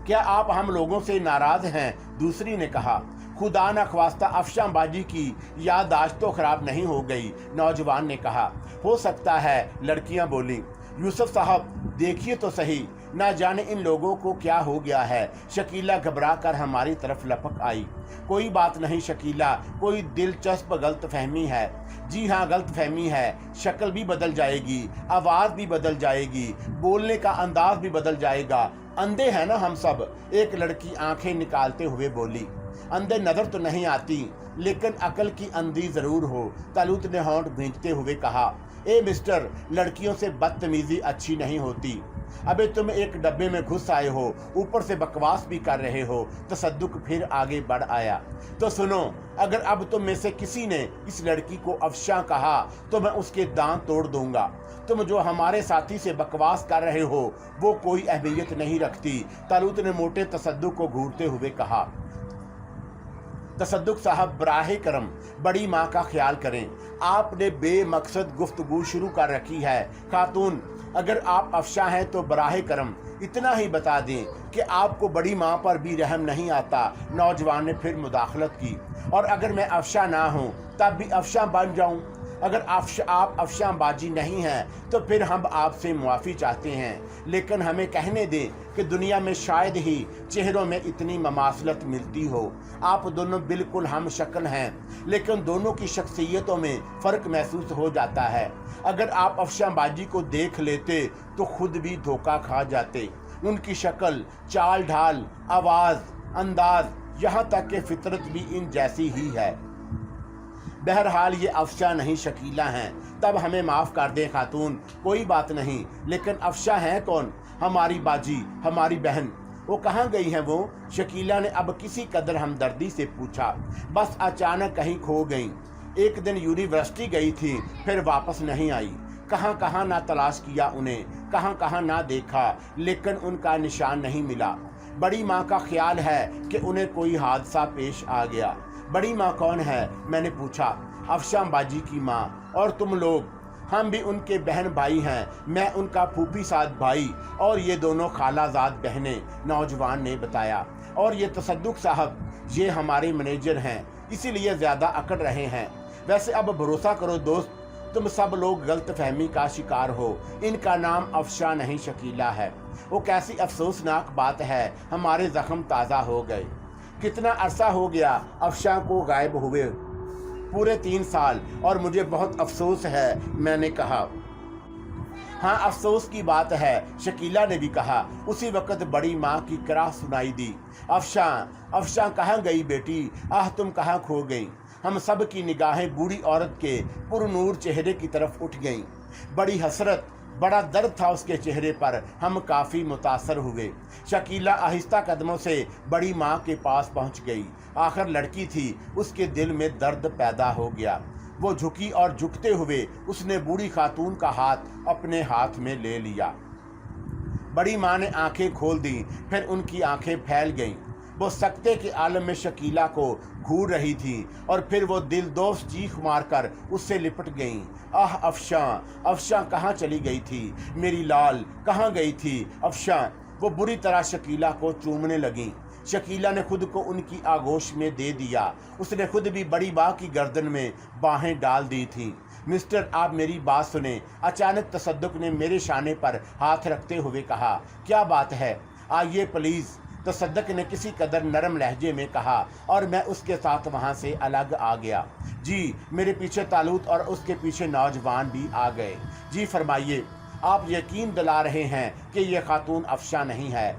A: क्या आप हम लोगों से नाराज हैं? दूसरी ने कहा। खुदा न ख्वास्ता अफशा बाजी की याददाश्त तो खराब नहीं हो गई, नौजवान ने कहा। हो सकता है, लड़कियां बोली। यूसुफ साहब देखिए तो सही, ना जाने इन लोगों को क्या हो गया है। शकीला घबरा कर हमारी तरफ लपक आई। कोई बात नहीं शकीला, कोई दिलचस्प गलतफहमी है। जी हाँ, गलतफहमी है। शक्ल भी बदल जाएगी, आवाज़ भी बदल जाएगी, बोलने का अंदाज भी बदल जाएगा। अंधे हैं ना हम सब, एक लड़की आंखें निकालते हुए बोली। अंधे नज़र तो नहीं आती, लेकिन अकल की अंधी ज़रूर हो। तालूत ने होंठ भींचते हुए कहा, ए मिस्टर, लड़कियों से बदतमीज़ी अच्छी नहीं होती। अबे तुम एक डब्बे में घुस आए हो, ऊपर से बकवास भी कर रहे हो। तसद्दुक फिर आगे बढ़ आया। तो सुनो, अगर अब तुम में से किसी ने इस लड़की को अफशां कहा तो मैं उसके दांत तोड़ दूंगा। तुम जो हमारे साथी से बकवास कर रहे हो वो कोई अहमियत नहीं रखती। तालूत ने मोटे तसद्दुक को घूरते हुए कहा, तसद्दुक साहब, बराहे करम बड़ी माँ का ख्याल करें। आपने बेमकसद गुफ्तगू शुरू कर रखी है। खातून, अगर आप अफशां हैं तो बराहे करम इतना ही बता दें कि आपको बड़ी माँ पर भी रहम नहीं आता। नौजवान ने फिर मुदाखलत की, और अगर मैं अफशां ना हूँ तब भी अफशां बन जाऊँ? अगर आप अफशां बाजी नहीं हैं तो फिर हम आपसे मुआफ़ी चाहते हैं, लेकिन हमें कहने दें कि दुनिया में शायद ही चेहरों में इतनी ममासलत मिलती हो। आप दोनों बिल्कुल हम शक्ल हैं, लेकिन दोनों की शख्सियतों में फ़र्क महसूस हो जाता है। अगर आप अफशां बाजी को देख लेते तो खुद भी धोखा खा जाते। उनकी शक्ल, चाल ढाल, आवाज़, अंदाज, यहाँ तक कि फितरत भी इन जैसी ही है। बहरहाल ये अफशां नहीं शकीला हैं। तब हमें माफ़ कर दें खातून, कोई बात नहीं। लेकिन अफशां हैं कौन? हमारी बाजी, हमारी बहन। वो कहाँ गई हैं वो? शकीला ने अब किसी कदर हमदर्दी से पूछा। बस अचानक कहीं खो गई। एक दिन यूनिवर्सिटी गई थी, फिर वापस नहीं आई। कहाँ कहाँ ना तलाश किया उन्हें, कहाँ कहाँ ना देखा, लेकिन उनका निशान नहीं मिला। बड़ी माँ का ख्याल है कि उन्हें कोई हादसा पेश आ गया। बड़ी माँ कौन है? मैंने पूछा। अफशां बाजी की माँ। और तुम लोग? हम भी उनके बहन भाई हैं। मैं उनका फूफी साद भाई और ये दोनों खालाजाद बहनें, नौजवान ने बताया। और ये तसद्दुक साहब, ये हमारे मैनेजर हैं, इसीलिए ज़्यादा अकड़ रहे हैं। वैसे अब भरोसा करो दोस्त, तुम सब लोग गलत फहमी का शिकार हो। इनका नाम अफशां नहीं शकीला है। वो कैसी अफसोसनाक बात है, हमारे ज़ख्म ताज़ा हो गए। कितना अरसा हो गया अफशां को गायब हुए? पूरे 3 साल, और मुझे बहुत अफसोस है। मैंने कहा। हाँ, अफसोस की बात है, शकीला ने भी कहा। उसी वक्त बड़ी माँ की कराह सुनाई दी। अफशां कहाँ गई बेटी? आह, तुम कहाँ खो गई? हम सब की निगाहें बूढ़ी औरत के पुरनूर चेहरे की तरफ उठ गईं। बड़ी हसरत, बड़ा दर्द था उसके चेहरे पर। हम काफ़ी मुतासर हुए। शकीला आहिस्ता कदमों से बड़ी माँ के पास पहुँच गई। आखिर लड़की थी, उसके दिल में दर्द पैदा हो गया। वो झुकी और झुकते हुए उसने बूढ़ी खातून का हाथ अपने हाथ में ले लिया। बड़ी माँ ने आंखें खोल दी, फिर उनकी आंखें फैल गईं। वो सकते के आलम में शकीला को घूर रही थी, और फिर वो दिलदोज़ चीख मारकर उससे लिपट गईं। आह, अफशां कहाँ चली गई थी? मेरी लाल कहाँ गई थी अफशां? वो बुरी तरह शकीला को चूमने लगीं। शकीला ने खुद को उनकी आगोश में दे दिया। उसने खुद भी बड़ी माँ की गर्दन में बाहें डाल दी थीं। मिस्टर, आप मेरी बात सुने। अचानक तसद्दुक ने मेरे शाने पर हाथ रखते हुए कहा। क्या बात है? आइए प्लीज़, तसद्दुक ने किसी कदर नरम लहजे में कहा, और मैं उसके साथ वहाँ से अलग आ गया। जी, मेरे पीछे तालूत और उसके पीछे नौजवान भी आ गए। जी फरमाइए, आप यकीन दिला रहे हैं कि ये खातून अफशां नहीं है।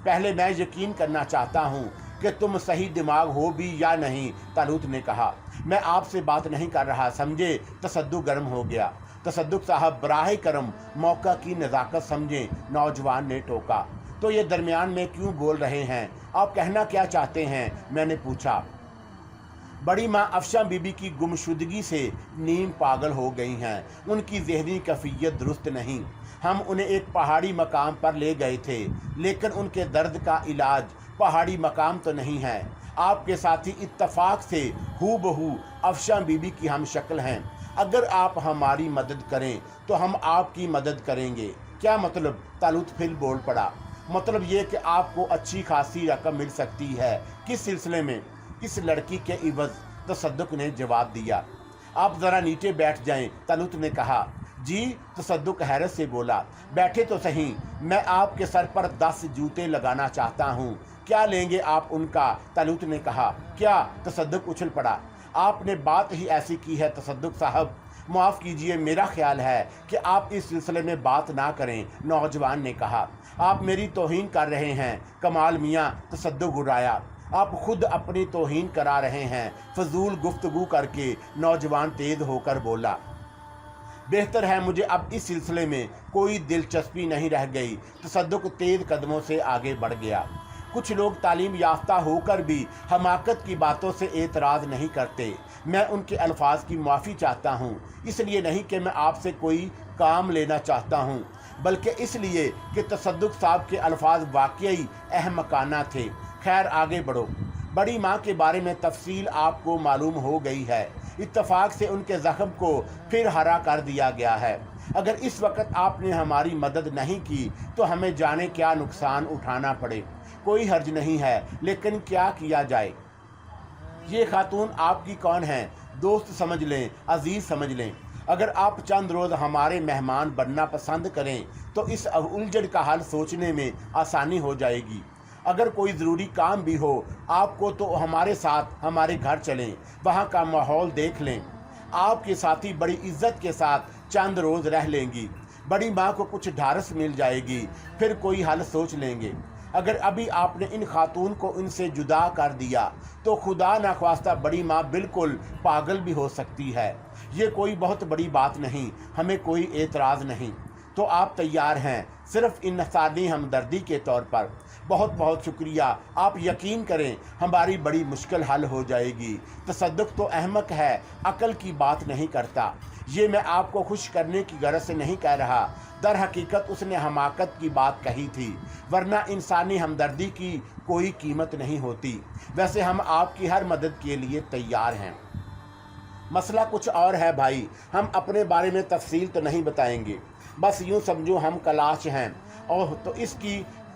A: पहले मैं यकीन करना चाहता हूँ कि तुम सही दिमाग हो भी या नहीं, तालूत ने कहा। मैं आपसे बात नहीं कर रहा, समझे? तसद्दुक गर्म हो गया। तसद्दुक साहब, बराहे करम मौका की नज़ाकत समझें, नौजवान ने टोका। तो ये दरमियान में क्यों बोल रहे हैं? आप कहना क्या चाहते हैं? मैंने पूछा। बड़ी माँ अफशां बीबी की गुमशुदगी से नीम पागल हो गई हैं। उनकी ज़हनी कैफियत दुरुस्त नहीं। हम उन्हें एक पहाड़ी मकाम पर ले गए थे, लेकिन उनके दर्द का इलाज पहाड़ी मकाम तो नहीं है। आपके साथी इत्तफाक से हूबहू अफशां बीबी की हम शक्ल हैं। अगर आप हमारी मदद करें तो हम आपकी मदद करेंगे। क्या मतलब? तालूत फिर बोल पड़ा। मतलब ये कि आपको अच्छी खासी रकम मिल सकती है। किस सिलसिले में? इस लड़की के इवज़, तसद्दुक ने जवाब दिया। आप ज़रा नीचे बैठ जाएं, तालूत ने कहा। जी, तसद्दुक हैरत से बोला। बैठे तो सही, मैं आपके सर पर 10 जूते लगाना चाहता हूँ। क्या लेंगे आप उनका? तालूत ने कहा। क्या? तसद्दुक उछल पड़ा। आपने बात ही ऐसी की है तसद्दुक साहब। माफ़ कीजिए, मेरा ख्याल है कि आप इस सिलसिले में बात ना करें, नौजवान ने कहा। आप मेरी तौहीन कर रहे हैं कमाल मियाँ, तसद्दुक घुराया। आप खुद अपनी तौहीन करा रहे हैं। फजूल गुफ्तगू करके नौजवान तेज होकर बोला। बेहतर है, मुझे अब इस सिलसिले में कोई दिलचस्पी नहीं रह गई। तसद्दुक तेज कदमों से आगे बढ़ गया। कुछ लोग तालीम याफ्ता होकर भी हमाकत की बातों से एतराज़ नहीं करते। मैं उनके अल्फाज की माफ़ी चाहता हूँ, इसलिए नहीं कि मैं आपसे कोई काम लेना चाहता हूँ, बल्कि इसलिए कि तसद्दुक साहब के अल्फाज वाकई अहमकाना थे। खैर, आगे बढ़ो। बड़ी माँ के बारे में तफसील आपको मालूम हो गई है। इत्तफाक से उनके ज़ख्म को फिर हरा कर दिया गया है। अगर इस वक्त आपने हमारी मदद नहीं की तो हमें जाने क्या नुकसान उठाना पड़े। कोई हर्ज नहीं है, लेकिन क्या किया जाए। ये खातून आपकी कौन है? दोस्त समझ लें, अजीज़ समझ लें। अगर आप चंद रोज़ हमारे मेहमान बनना पसंद करें तो इस उलझन का हल सोचने में आसानी हो जाएगी। अगर कोई ज़रूरी काम भी हो आपको तो हमारे साथ हमारे घर चलें, वहाँ का माहौल देख लें। आपके साथी बड़ी इज्जत के साथ चंद रोज़ रह लेंगी। बड़ी माँ को कुछ ढारस मिल जाएगी, फिर कोई हल सोच लेंगे। अगर अभी आपने इन खातून को इनसे जुदा कर दिया तो खुदा न ख्वास्ता बड़ी माँ बिल्कुल पागल भी हो सकती है। ये कोई बहुत बड़ी बात नहीं, हमें कोई एतराज़ नहीं। तो आप तैयार हैं सिर्फ इंसानी हमदर्दी के तौर पर? बहुत बहुत शुक्रिया। आप यकीन करें हमारी बड़ी मुश्किल हल हो जाएगी। तसद्दुक तो अहमक है, अकल की बात नहीं करता। ये मैं आपको खुश करने की गरज से नहीं कह रहा। दर हकीकत उसने हमाकत की बात कही थी, वरना इंसानी हमदर्दी की कोई कीमत नहीं होती। वैसे हम आपकी हर मदद के लिए तैयार हैं। मसला कुछ और है भाई, हम अपने बारे में तफसील तो नहीं बताएंगे। बस यूँ समझो हम कलाश हैं। और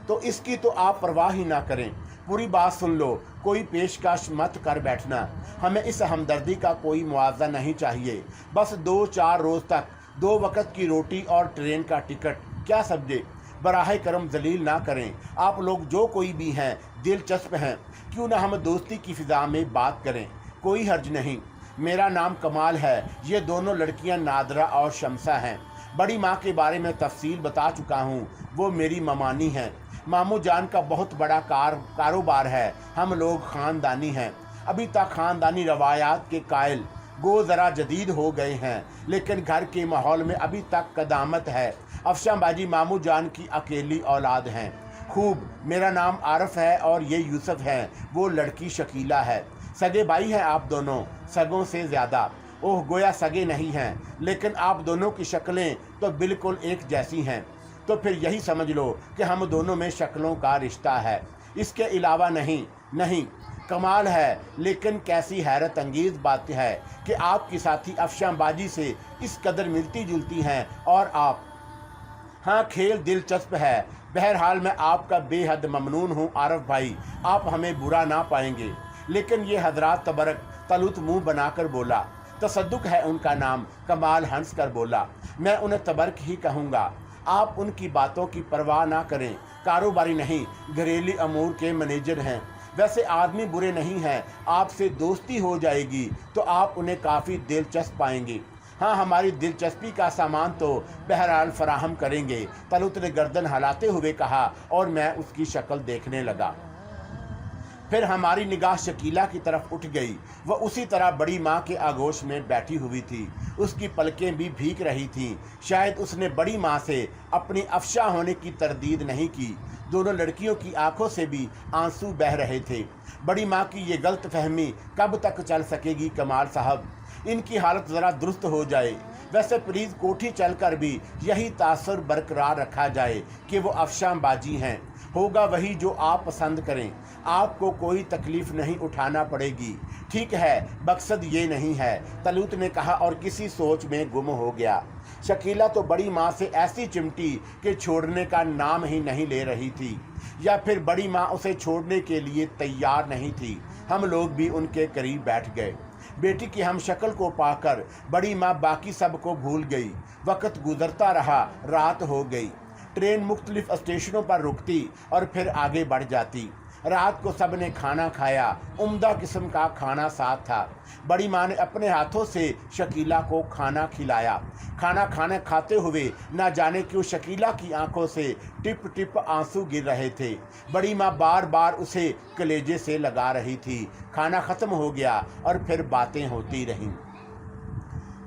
A: तो इसकी तो आप परवाह ही ना करें। पूरी बात सुन लो, कोई पेशकश मत कर बैठना। हमें इस हमदर्दी का कोई मुआवजा नहीं चाहिए। बस 2-4 रोज़ तक 2 वक्त की रोटी और ट्रेन का टिकट, क्या समझे? बराह करम जलील ना करें। आप लोग जो कोई भी हैं दिलचस्प हैं, क्यों ना हम दोस्ती की फ़िज़ा में बात करें। कोई हर्ज नहीं। मेरा नाम कमाल है। ये दोनों लड़कियां नादरा और शमसा हैं। बड़ी माँ के बारे में तफसील बता चुका हूँ, वो मेरी ममानी हैं। मामू जान का बहुत बड़ा कारोबार है। हम लोग ख़ानदानी हैं, अभी तक ख़ानदानी रवायात के कायल। गो ज़रा जदीद हो गए हैं, लेकिन घर के माहौल में अभी तक कदामत है। अफशां बाजी मामू जान की अकेली औलाद हैं। खूब, मेरा नाम आरफ है और ये यूसुफ है। वो लड़की शकीला है। सगे भाई हैं आप दोनों, सगों से ज़्यादा। ओह, गोया सगे नहीं हैं, लेकिन आप दोनों की शक्लें तो बिल्कुल एक जैसी हैं। तो फिर यही समझ लो कि हम दोनों में शक्लों का रिश्ता है, इसके अलावा नहीं। कमाल है, लेकिन कैसी हैरत अंगेज़ बात है कि आपकी साथी अफशां बाजी से इस कदर मिलती जुलती हैं और आप। हाँ, खेल दिलचस्प है। बहरहाल मैं आपका बेहद ममनून हूँ आरफ भाई, आप हमें बुरा ना पाएंगे। लेकिन ये हजरात तबरक तलुत मुँह बनाकर बोला। तसद्दुक है उनका नाम। कमाल हंस कर बोला। मैं उन्हें तबरक ही कहूँगा। आप उनकी बातों की परवाह ना करें। कारोबारी नहीं, घरेलू अमूर के मैनेजर हैं। वैसे आदमी बुरे नहीं हैं। आपसे दोस्ती हो जाएगी तो आप उन्हें काफ़ी दिलचस्प पाएंगे। हाँ, हमारी दिलचस्पी का सामान तो बहरहाल फराहम करेंगे। तलुत ने गर्दन हिलाते हुए कहा और मैं उसकी शक्ल देखने लगा। फिर हमारी निगाह शकीला की तरफ उठ गई। वह उसी तरह बड़ी माँ के आगोश में बैठी हुई थी। उसकी पलकें भी भीग रही थीं। शायद उसने बड़ी माँ से अपनी अफशा होने की तरदीद नहीं की। दोनों लड़कियों की आंखों से भी आंसू बह रहे थे। बड़ी माँ की ये गलत फहमी कब तक चल सकेगी कमाल साहब? इनकी हालत ज़रा दुरुस्त हो जाए। वैसे प्लीज़ कोठी चलकर भी यही तासर बरकरार रखा जाए कि वो अफशां बाजी हैं। होगा वही जो आप पसंद करें। आपको कोई तकलीफ़ नहीं उठाना पड़ेगी। ठीक है, मकसद ये नहीं है, तलूत ने कहा और किसी सोच में गुम हो गया। शकीला तो बड़ी माँ से ऐसी चिमटी कि छोड़ने का नाम ही नहीं ले रही थी, या फिर बड़ी माँ उसे छोड़ने के लिए तैयार नहीं थी। हम लोग भी उनके करीब बैठ गए। बेटी की हम शक्ल को पाकर बड़ी माँ बाकी सब को भूल गई। वक्त गुजरता रहा, रात हो गई। ट्रेन मुख्तलिफ स्टेशनों पर रुकती और फिर आगे बढ़ जाती। रात को सब ने खाना खाया। उम्दा किस्म का खाना साथ था। बड़ी माँ ने अपने हाथों से शकीला को खाना खिलाया। खाना खाते हुए ना जाने क्यों शकीला की आंखों से टिप टिप आंसू गिर रहे थे। बड़ी माँ बार बार उसे कलेजे से लगा रही थी। खाना खत्म हो गया और फिर बातें होती रहीं।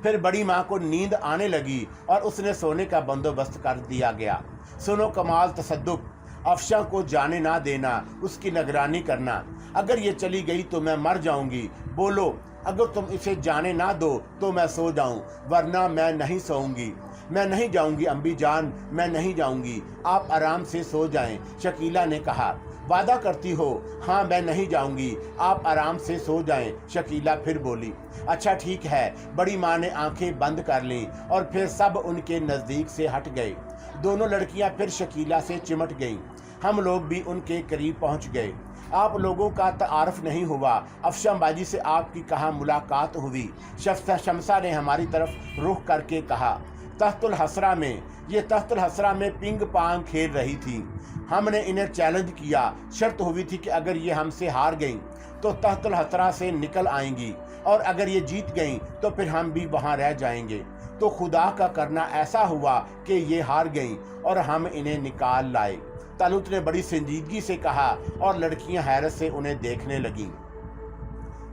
A: फिर बड़ी माँ को नींद आने लगी और उसने सोने का बंदोबस्त कर दिया गया। सुनो कमाल तसद्दुक, अफशा को जाने ना देना, उसकी निगरानी करना। अगर ये चली गई तो मैं मर जाऊंगी। बोलो, अगर तुम इसे जाने ना दो तो मैं सो जाऊं, वरना मैं नहीं सोऊंगी। मैं नहीं जाऊंगी अम्बी जान, मैं नहीं जाऊंगी। आप आराम से सो जाएं। शकीला ने कहा। वादा करती हो? हाँ, मैं नहीं जाऊंगी, आप आराम से सो जाएं। शकीला फिर बोली। अच्छा ठीक है। बड़ी माँ ने आंखें बंद कर लीं और फिर सब उनके नज़दीक से हट गए। दोनों लड़कियां फिर शकीला से चिमट गईं। हम लोग भी उनके करीब पहुंच गए। आप लोगों का तारुफ नहीं हुआ। अफशा बाजी से आपकी कहाँ मुलाकात हुई? शमसा ने हमारी तरफ रुख करके कहा। तख्तुल हसरा में। ये तख्तुल हसरा में पिंग पांग खेल रही थी। हमने इन्हें चैलेंज किया। शर्त हुई थी कि अगर ये हमसे हार गईं तो तख्तुल हसरा से निकल आएंगी, और अगर ये जीत गईं तो फिर हम भी वहाँ रह जाएंगे। तो खुदा का करना ऐसा हुआ कि ये हार गईं और हम इन्हें निकाल लाए। तालूत ने बड़ी संजीदगी से कहा और लड़कियां हैरत से उन्हें देखने लगीं।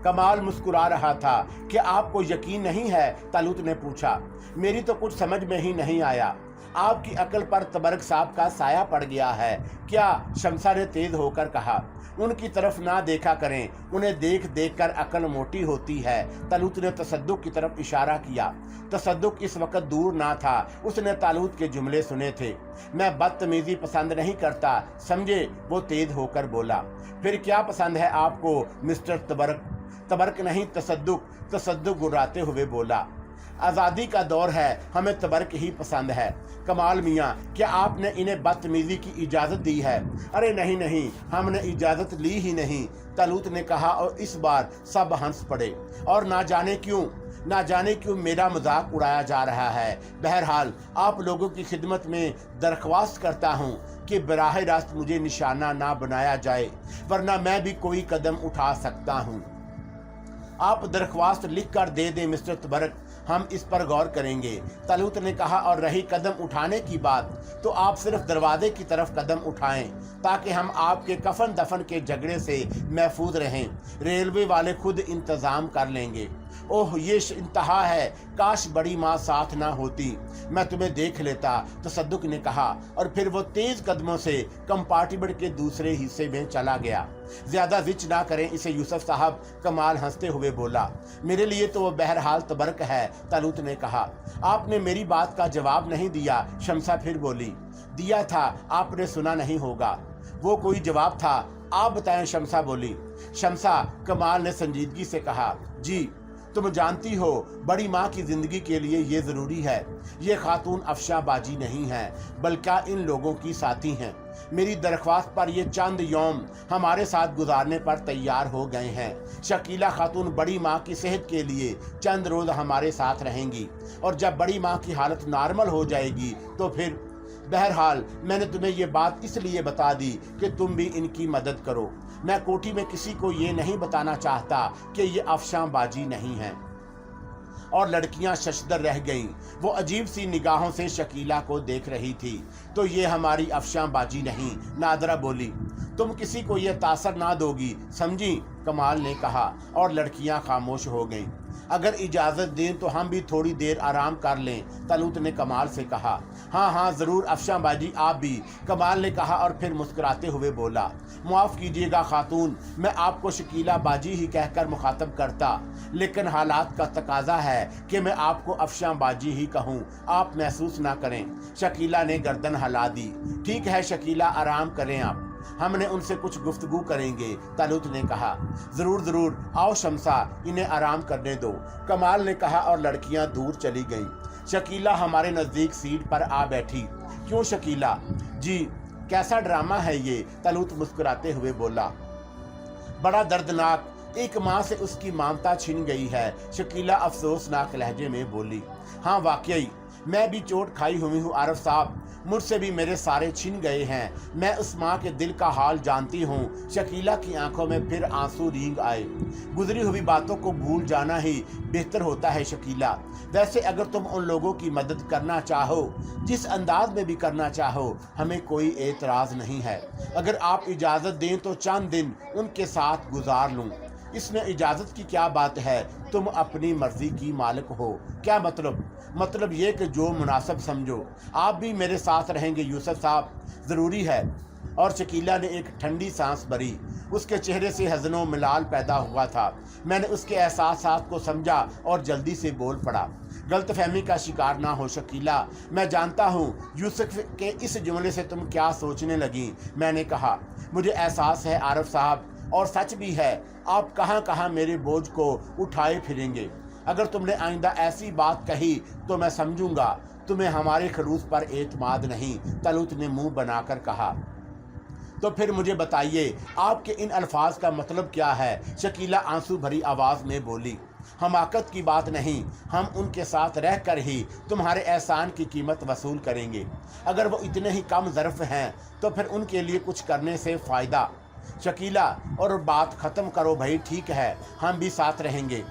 A: कमाल मुस्कुरा रहा था। कि आपको यकीन नहीं है? तालूत ने पूछा। मेरी तो कुछ समझ में ही नहीं आया। आपकी अकल पर तबरक साहब का साया पड़ गया है क्या? शमसा ने तेज होकर कहा। उनकी तरफ ना देखा करें, उन्हें देख देख कर अकल मोटी होती है। तालूत ने तसद्दुक की तरफ इशारा किया। तसद्दुक इस वक्त दूर ना था। उसने तालूत के जुमले सुने थे। मैं बदतमीजी पसंद नहीं करता, समझे? वो तेज होकर बोला। फिर क्या पसंद है आपको मिस्टर तबरक? तबरक नहीं, तसद्दुक। तसद्दुक गुर्राते हुए बोला। आज़ादी का दौर है, हमें तबरक ही पसंद है। कमाल मियाँ, क्या आपने इन्हें बदतमीजी की इजाज़त दी है? अरे नहीं नहीं, हमने इजाज़त ली ही नहीं, तालूत ने कहा, और इस बार सब हंस पड़े। और ना जाने क्यों मेरा मजाक उड़ाया जा रहा है। बहरहाल आप लोगों की खिदमत में दरख्वास्त करता हूँ कि बराह रास्त मुझे निशाना ना बनाया जाए, वरना मैं भी कोई कदम उठा सकता हूँ। आप दरख्वास्त लिख कर दे दें मिस्टर तबरक, हम इस पर गौर करेंगे। तालूत ने कहा। और रही कदम उठाने की बात, तो आप सिर्फ दरवाजे की तरफ कदम उठाएं ताकि हम आपके कफन दफन के झगड़े से महफूज रहें। रेलवे वाले खुद इंतज़ाम कर लेंगे। ओह, ये इंतहा है। काश बड़ी माँ साथ ना होती, मैं तुम्हें देख लेता, तसद्दुक ने कहा, और फिर वो तेज कदमों से कंपार्टमेंट के दूसरे हिस्से में चला गया। ज्यादा जिच ना करें इसे यूसुफ साहब, कमाल हंसते हुए बोला। मेरे लिए तो वो बहरहाल तबरक है, तालूत ने कहा। आपने मेरी बात का जवाब नहीं दिया, शमसा फिर बोली। दिया था, आपने सुना नहीं होगा। वो कोई जवाब था? आप बताएं, शमसा बोली। शमसा, कमाल ने संजीदगी से कहा। जी, तुम जानती हो बड़ी माँ की जिंदगी के लिए ये जरूरी है। ये खातून अफशा बाजी नहीं है, बल्कि इन लोगों की साथी हैं। मेरी दरख्वास्त पर ये चंद यौम हमारे साथ गुजारने पर तैयार हो गए हैं। शकीला खातून बड़ी माँ की सेहत के लिए चंद रोज हमारे साथ रहेंगी, और जब बड़ी माँ की हालत नॉर्मल हो जाएगी तो फिर। बहरहाल मैंने तुम्हें ये बात इसलिए बता दी कि तुम भी इनकी मदद करो। मैं कोठी में किसी को ये नहीं बताना चाहता कि ये अफशा बाजी नहीं है। और लड़कियां शशदर रह गईं। वो अजीब सी निगाहों से शकीला को देख रही थी। तो ये हमारी अफशा बाजी नहीं, नादरा बोली। तुम किसी को ये तासर ना दोगी, समझी? कमाल ने कहा, और लड़कियां खामोश हो गईं। अगर इजाज़त दें तो हम भी थोड़ी देर आराम कर लें, तालूत ने कमाल से कहा। हाँ हाँ ज़रूर अफशा बाजी, आप भी, कमाल ने कहा, और फिर मुस्कुराते हुए बोला। माफ़ कीजिएगा खातून, मैं आपको शकीला बाजी ही कहकर मुखातब करता, लेकिन हालात का तकाजा है कि मैं आपको अफशा बाजी ही कहूँ। आप महसूस ना करें। शकीला ने गर्दन हिला दी। ठीक है शकीला, आराम करें आप, हमने उनसे कुछ गुफ्तगू करेंगे, तालूत ने कहा। जरूर जरूर, आओ शमसा, इन्हें आराम करने दो, कमाल ने कहा, और लड़कियां दूर चली गईं। शकीला हमारे नज़दीक सीट पर आ बैठी। क्यों शकीला? जी, कैसा ड्रामा है ये? तालूत मुस्कुराते हुए बोला। बड़ा दर्दनाक, एक माँ से उसकी ममता छिन गई है, शकीला अफसोसनाक लहजे में बोली। हाँ वाकई, मैं भी चोट खाई हुई हूँ आरफ साहब, मुझसे भी मेरे सारे छिन गए हैं। मैं उस माँ के दिल का हाल जानती हूँ। शकीला की आंखों में फिर आंसू रींग आए। गुजरी हुई बातों को भूल जाना ही बेहतर होता है शकीला। वैसे अगर तुम उन लोगों की मदद करना चाहो, जिस अंदाज में भी करना चाहो, हमें कोई एतराज़ नहीं है। अगर आप इजाज़त दें तो चंद दिन उनके साथ गुजार लूँ। इसमें इजाज़त की क्या बात है, तुम अपनी मर्जी की मालिक हो। क्या मतलब ये कि जो मुनासिब समझो। आप भी मेरे साथ रहेंगे यूसुफ साहब, ज़रूरी है। और शकीला ने एक ठंडी सांस भरी। उसके चेहरे से हज़नो मिलाल पैदा हुआ था। मैंने उसके एहसासात को समझा और जल्दी से बोल पड़ा। गलतफहमी का शिकार ना हो शकीला, मैं जानता हूँ यूसुफ के इस जुमले से तुम क्या सोचने लगी। मैंने कहा, मुझे एहसास है आरफ साहब, और सच भी है, आप कहाँ कहाँ मेरे बोझ को उठाए फिरेंगे। अगर तुमने आइंदा ऐसी बात कही तो मैं समझूंगा तुम्हें हमारे खलूस पर एतमाद नहीं। तलूत ने मुंह बनाकर कहा। तो फिर मुझे बताइए, आपके इन अल्फाज का मतलब क्या है? शकीला आंसू भरी आवाज़ में बोली। हमाकत की बात नहीं, हम उनके साथ रह कर ही तुम्हारे एहसान की कीमत वसूल करेंगे। अगर वो इतने ही कम ज़र्फ़ हैं तो फिर उनके लिए कुछ करने से फ़ायदा। शकीला, और बात ख़त्म करो भाई, ठीक है, हम भी साथ रहेंगे।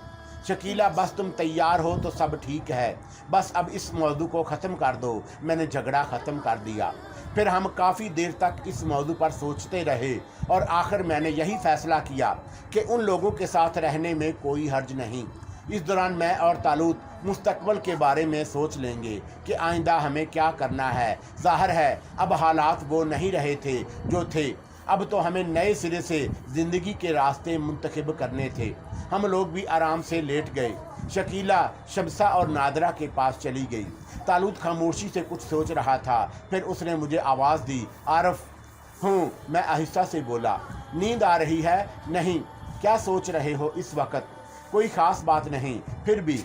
A: शकीला, बस तुम तैयार हो तो सब ठीक है, बस अब इस मौजू को ख़त्म कर दो। मैंने झगड़ा ख़त्म कर दिया। फिर हम काफ़ी देर तक इस मौजू पर सोचते रहे और आखिर मैंने यही फ़ैसला किया कि उन लोगों के साथ रहने में कोई हर्ज नहीं। इस दौरान मैं और तालूत मुस्तकबिल के बारे में सोच लेंगे कि आइंदा हमें क्या करना है। ज़ाहिर है अब हालात वो नहीं रहे थे जो थे। अब तो हमें नए सिरे से ज़िंदगी के रास्ते मुंतखब करने थे। हम लोग भी आराम से लेट गए। शकीला शमसा और नादरा के पास चली गई। तालूत खामोशी से कुछ सोच रहा था। फिर उसने मुझे आवाज़ दी। आरफ हूँ, मैं आहिस्ता से बोला। नींद आ रही है? नहीं। क्या सोच रहे हो इस वक्त? कोई ख़ास बात नहीं, फिर भी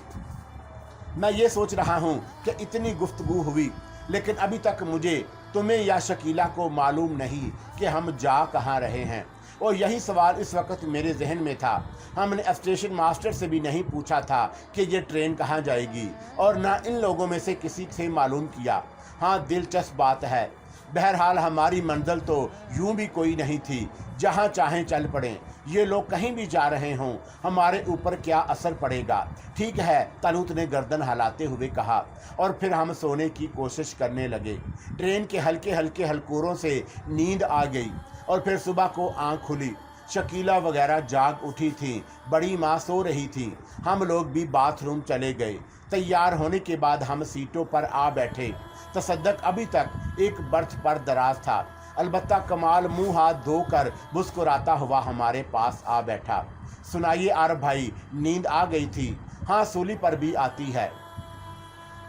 A: मैं ये सोच रहा हूँ कि इतनी गुफ्तगू हुई, लेकिन अभी तक मुझे, तुम्हें या शकीला को मालूम नहीं कि हम जा कहाँ रहे हैं। और यही सवाल इस वक्त मेरे जहन में था। हमने स्टेशन मास्टर से भी नहीं पूछा था कि ये ट्रेन कहाँ जाएगी, और ना इन लोगों में से किसी से मालूम किया। हाँ, दिलचस्प बात है। बहरहाल हमारी मंजिल तो यूं भी कोई नहीं थी, जहाँ चाहें चल पड़ें। ये लोग कहीं भी जा रहे हों, हमारे ऊपर क्या असर पड़ेगा? ठीक है, तालूत ने गर्दन हिलाते हुए कहा। और फिर हम सोने की कोशिश करने लगे। ट्रेन के हल्के हल्के हलकोरों से नींद आ गई और फिर सुबह को आँख खुली। शकीला वगैरह जाग उठी थी, बड़ी माँ सो रही थी। हम लोग भी बाथरूम चले गए। तैयार होने के बाद हम सीटों पर आ बैठे। तसद्दक अभी तक एक बर्थ पर दराज था। अलबत्ता कमाल मुंह हाथ धोकर मुस्कुराता हुआ हमारे पास आ बैठा। सुनाइए आरफ भाई, नींद आ गई थी? हाँ, सूली पर भी आती है।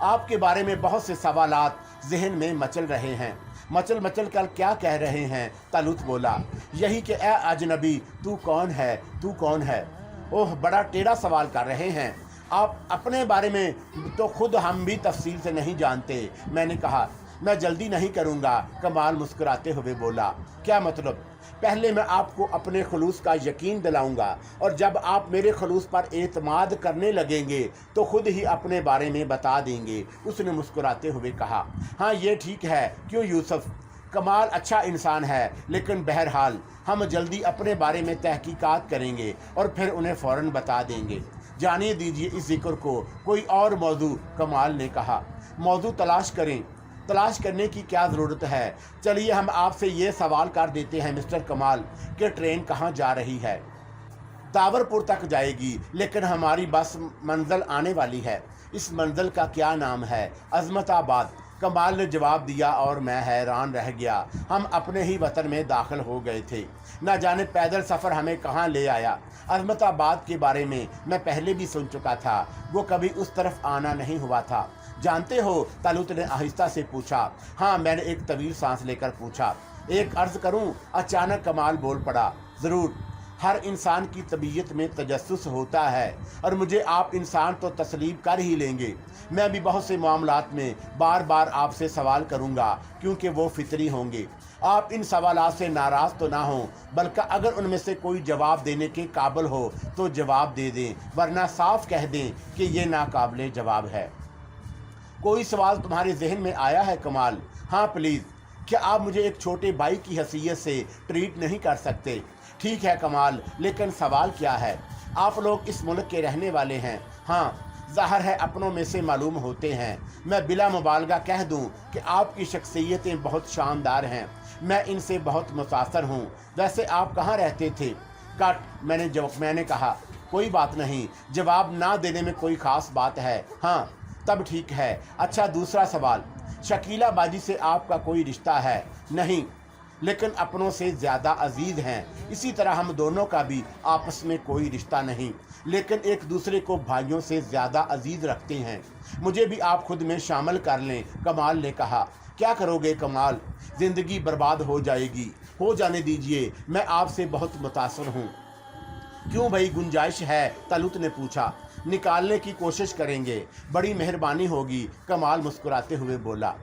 A: आपके बारे में बहुत से सवालात जहन में मचल रहे हैं। मचल कर क्या कह रहे हैं? तालूत बोला, यही कि ए अजनबी, तू कौन है, तू कौन है? ओह, बड़ा टेढ़ा सवाल कर रहे हैं आप। अपने बारे में तो खुद हम भी तफसील से नहीं जानते। मैंने कहा, मैं जल्दी नहीं करूँगा। कमाल मुस्कुराते हुए बोला, क्या मतलब? पहले मैं आपको अपने खलूस का यकीन दिलाऊंगा, और जब आप मेरे खलूस पर एतमाद करने लगेंगे तो खुद ही अपने बारे में बता देंगे। उसने मुस्कुराते हुए कहा, हाँ ये ठीक है। क्यों यूसुफ? कमाल अच्छा इंसान है, लेकिन बहरहाल हम जल्दी अपने बारे में तहकीकात करेंगे और फिर उन्हें फ़ौरन बता देंगे। जाने दीजिए इस जिक्र को, कोई और मौजू। कमाल ने कहा, मौजू तलाश करें। तलाश करने की क्या ज़रूरत है? चलिए हम आपसे ये सवाल कर देते हैं मिस्टर कमाल कि ट्रेन कहाँ जा रही है? दावरपुर तक जाएगी, लेकिन हमारी बस मंजिल आने वाली है। इस मंजिल का क्या नाम है? अज़मताबाद। कमाल ने जवाब दिया और मैं हैरान रह गया। हम अपने ही वतन में दाखिल हो गए थे। न जाने पैदल सफ़र हमें कहाँ ले आया। अज़मताबाद के बारे में मैं पहले भी सुन चुका था, वो कभी उस तरफ आना नहीं हुआ था। जानते हो? तालूत ने आहिस्ता से पूछा। हाँ, मैंने एक तवील सांस लेकर पूछा। एक अर्ज़ करूं? अचानक कमाल बोल पड़ा। ज़रूर। हर इंसान की तबीयत में तजस्सुस होता है, और मुझे आप इंसान तो तस्लीम कर ही लेंगे। मैं भी बहुत से मामलात में बार बार आपसे सवाल करूंगा, क्योंकि वो फितरी होंगे। आप इन सवालात से नाराज़ तो ना हों, बल्कि अगर उनमें से कोई जवाब देने के काबिल हो तो जवाब दे दें, वरना साफ कह दें कि ये नाकाबिले जवाब है। कोई सवाल तुम्हारे जहन में आया है कमाल? हाँ प्लीज़, क्या आप मुझे एक छोटे भाई की हैसियत से ट्रीट नहीं कर सकते? ठीक है कमाल, लेकिन सवाल क्या है? आप लोग इस मुल्क के रहने वाले हैं। हाँ, ज़ाहिर है अपनों में से मालूम होते हैं। मैं बिला मुबालगा कह दूं कि आपकी शख्सियतें बहुत शानदार हैं। मैं इनसे बहुत मुतासर हूँ। वैसे आप कहाँ रहते थे? कट। मैंने कहा कोई बात नहीं, जवाब ना देने में कोई ख़ास बात है। हाँ तब ठीक है। अच्छा दूसरा सवाल, शकीला बाजी से आपका कोई रिश्ता है? नहीं, लेकिन अपनों से ज़्यादा अजीज़ हैं। इसी तरह हम दोनों का भी आपस में कोई रिश्ता नहीं, लेकिन एक दूसरे को भाइयों से ज़्यादा अजीज़ रखते हैं। मुझे भी आप खुद में शामिल कर लें, कमाल ने कहा। क्या करोगे कमाल? ज़िंदगी बर्बाद हो जाएगी। हो जाने दीजिए, मैं आपसे बहुत मुतासर हूँ। क्यों भाई, गुंजाइश है? तालुत ने पूछा। निकालने की कोशिश करेंगे, बड़ी मेहरबानी होगी, कमाल मुस्कुराते हुए बोला।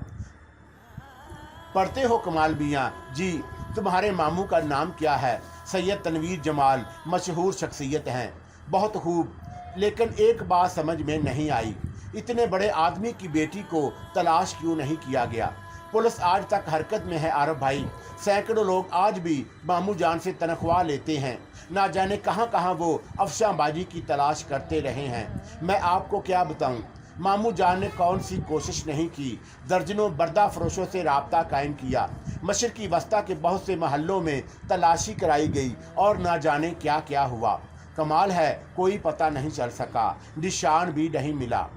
A: पढ़ते हो कमाल मियाँ? जी। तुम्हारे मामू का नाम क्या है? सैयद तनवीर जमाल, मशहूर शख्सियत हैं। बहुत खूब, लेकिन एक बात समझ में नहीं आई, इतने बड़े आदमी की बेटी को तलाश क्यों नहीं किया गया? पुलिस आज तक हरकत में है आरब भाई। सैकड़ों लोग आज भी मामू जान से तनख्वाह लेते हैं। ना जाने कहाँ कहाँ वो अफशाबाजी की तलाश करते रहे हैं। मैं आपको क्या बताऊं, मामू जान ने कौन सी कोशिश नहीं की। दर्जनों बर्दा फरोशों से राब्ता कायम किया। मशरकी वस्ता के बहुत से महलों में तलाशी कराई गई और ना जाने क्या क्या हुआ। कमाल है, कोई पता नहीं चल सका, निशान भी नहीं मिला।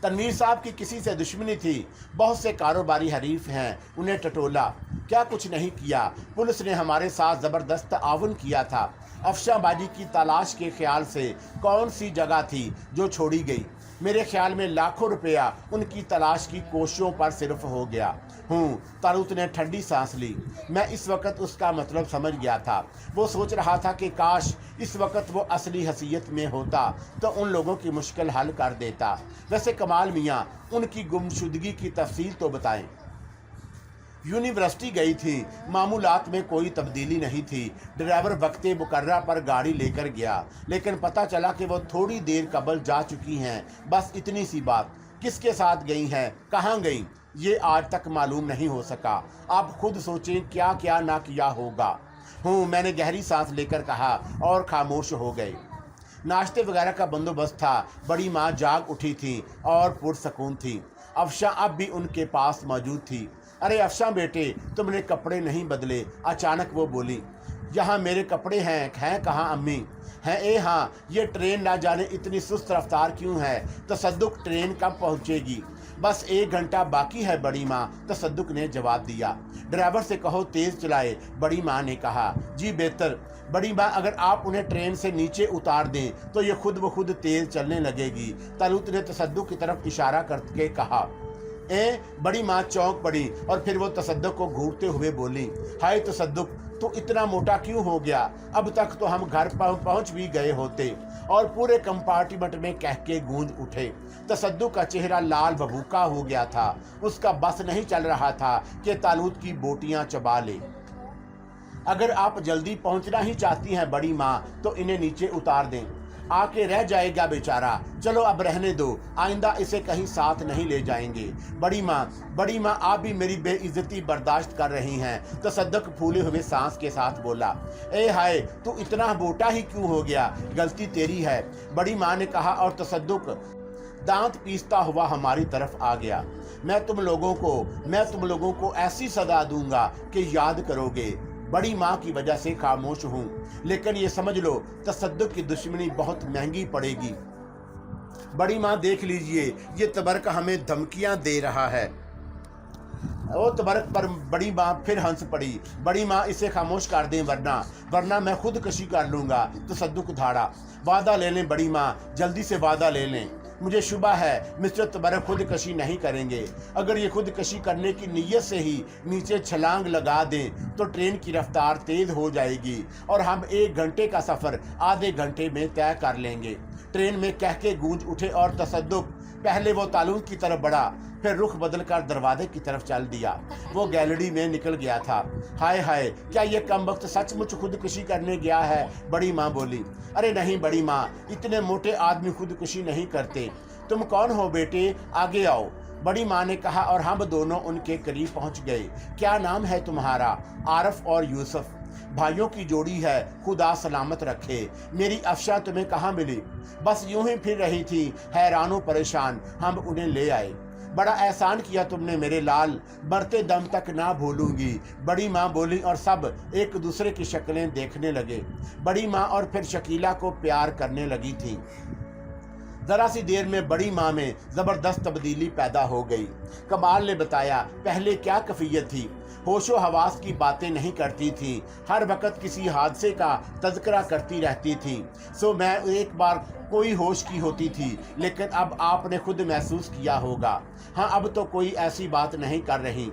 A: तनवीर साहब की किसी से दुश्मनी थी? बहुत से कारोबारी हरीफ हैं, उन्हें टटोला। क्या कुछ नहीं किया। पुलिस ने हमारे साथ ज़बरदस्त ताउन किया था। अफशाबाजी की तलाश के ख्याल से कौन सी जगह थी जो छोड़ी गई? मेरे ख्याल में लाखों रुपया उनकी तलाश की कोशिशों पर सिर्फ हो गया हूँ। तालुत ने ठंडी सांस ली। मैं इस वक्त उसका मतलब समझ गया था। वो सोच रहा था कि काश इस वक्त वो असली हसीयत में होता तो उन लोगों की मुश्किल हल कर देता। वैसे कमाल मियाँ, उनकी गुमशुदगी की तफसील तो बताएं। यूनिवर्सिटी गई थी, मामूलात में कोई तब्दीली नहीं थी। ड्राइवर वक्ते मुकर्रा पर गाड़ी लेकर गया, लेकिन पता चला कि वो थोड़ी देर कबल जा चुकी हैं। बस इतनी सी बात। किसके साथ गई हैं, कहाँ गई, ये आज तक मालूम नहीं हो सका। आप खुद सोचें क्या क्या ना किया होगा। मैंने गहरी सांस लेकर कहा और खामोश हो गए। नाश्ते वगैरह का बंदोबस्त था। बड़ी माँ जाग उठी थी और पुरसकून थी। अफशा अब भी उनके पास मौजूद थी। अरे अफशा बेटे, तुमने कपड़े नहीं बदले? अचानक वो बोली। यहाँ मेरे कपड़े हैं कहाँ अम्मी? हैं ए हाँ। ये ट्रेन ना जाने इतनी सुस्त रफ्तार क्यों है? तसद्दुक ट्रेन कब पहुँचेगी? बस 1 घंटा बाकी है बड़ी माँ, तसद्दुक ने जवाब दिया। ड्राइवर से कहो तेज़ चलाए, बड़ी माँ ने कहा। जी बेहतर बड़ी माँ, अगर आप उन्हें ट्रेन से नीचे उतार दें तो ये खुद ब खुद तेज़ चलने लगेगी। तालुत ने तसद्दुक की तरफ इशारा करके कहा। बड़ी माँ चौंक पड़ी और फिर वो तसद्दुक को घूरते हुए बोली। हाय तसद्दुक, तू इतना मोटा क्यों हो गया? अब तक तो हम घर पहुंच भी गए होते। और पूरे कंपार्टमेंट में कह के गूंज उठे। तसद्दुक का चेहरा लाल बभूका हो गया था। उसका बस नहीं चल रहा था कि तालुत की बोटियां चबा ले। अगर आप जल्दी पहुंचना ही चाहती हैं बड़ी माँ, तो इन्हें नीचे उतार दें, आके रह जाएगा बेचारा। चलो अब रहने दो, आइंदा इसे कहीं साथ नहीं ले जाएंगे। बड़ी माँ आप भी मेरी बेइज्जती बर्दाश्त कर रही हैं। तसद्दुक फूले हुए सांस के साथ बोला। ए हाय, तू इतना मोटा ही क्यों हो गया? गलती तेरी है, बड़ी माँ ने कहा और तसद्दुक दांत पीसता हुआ हमारी तरफ आ गया। मैं तुम लोगों को ऐसी सजा दूंगा कि याद करोगे। बड़ी माँ की वजह से खामोश हूँ, लेकिन ये समझ लो तसद्दुक की दुश्मनी बहुत महंगी पड़ेगी। बड़ी माँ देख लीजिए, ये तबरक हमें धमकियाँ दे रहा है। वो तबरक पर बड़ी माँ फिर हंस पड़ी। बड़ी माँ, इसे खामोश कर दें वरना मैं खुदकशी कर लूँगा। तसद्दुक धाड़ा। वादा ले लें बड़ी माँ, जल्दी से वादा ले लें। मुझे शुबा है मिस्टर तबरक खुदकशी नहीं करेंगे। अगर ये खुदकशी करने की नीयत से ही नीचे छलांग लगा दें तो ट्रेन की रफ्तार तेज़ हो जाएगी और हम 1 घंटे का सफ़र आधे घंटे में तय कर लेंगे। ट्रेन में कह के गूंज उठे और तसद्दुक पहले वो तालुत की तरफ बढ़ा, फिर रुख बदलकर दरवाजे की तरफ चल दिया। वो गैलरी में निकल गया था। हाय हाय, क्या ये कमबख्त सचमुच खुदकुशी करने गया है? बड़ी माँ बोली। अरे नहीं बड़ी माँ, इतने मोटे आदमी खुदकुशी नहीं करते। तुम कौन हो बेटे, आगे आओ। बड़ी माँ ने कहा और हम दोनों उनके करीब पहुंच गए। क्या नाम है तुम्हारा? आरफ और यूसुफ। भाइयों की जोड़ी है, खुदा सलामत रखे। मेरी अफशा तुम्हें कहाँ मिली? बस यूं ही फिर रही थी, हैरान व परेशान। हम उन्हें ले आए। बड़ा एहसान किया तुमने मेरे लाल, मरते दम तक ना भूलूंगी, बड़ी माँ बोली और सब एक दूसरे की शक्लें देखने लगे। बड़ी माँ और फिर शकीला को प्यार करने लगी थी। जरा सी देर में बड़ी माँ में जबरदस्त तब्दीली पैदा हो गई। कमाल ने बताया, पहले क्या कैफियत थी, होशो हवास की बातें नहीं करती थी, हर वक्त किसी हादसे का तज़किरा करती रहती थी। सो मैं एक बार कोई होश की होती थी, लेकिन अब आपने खुद महसूस किया होगा। हाँ, अब तो कोई ऐसी बात नहीं कर रही।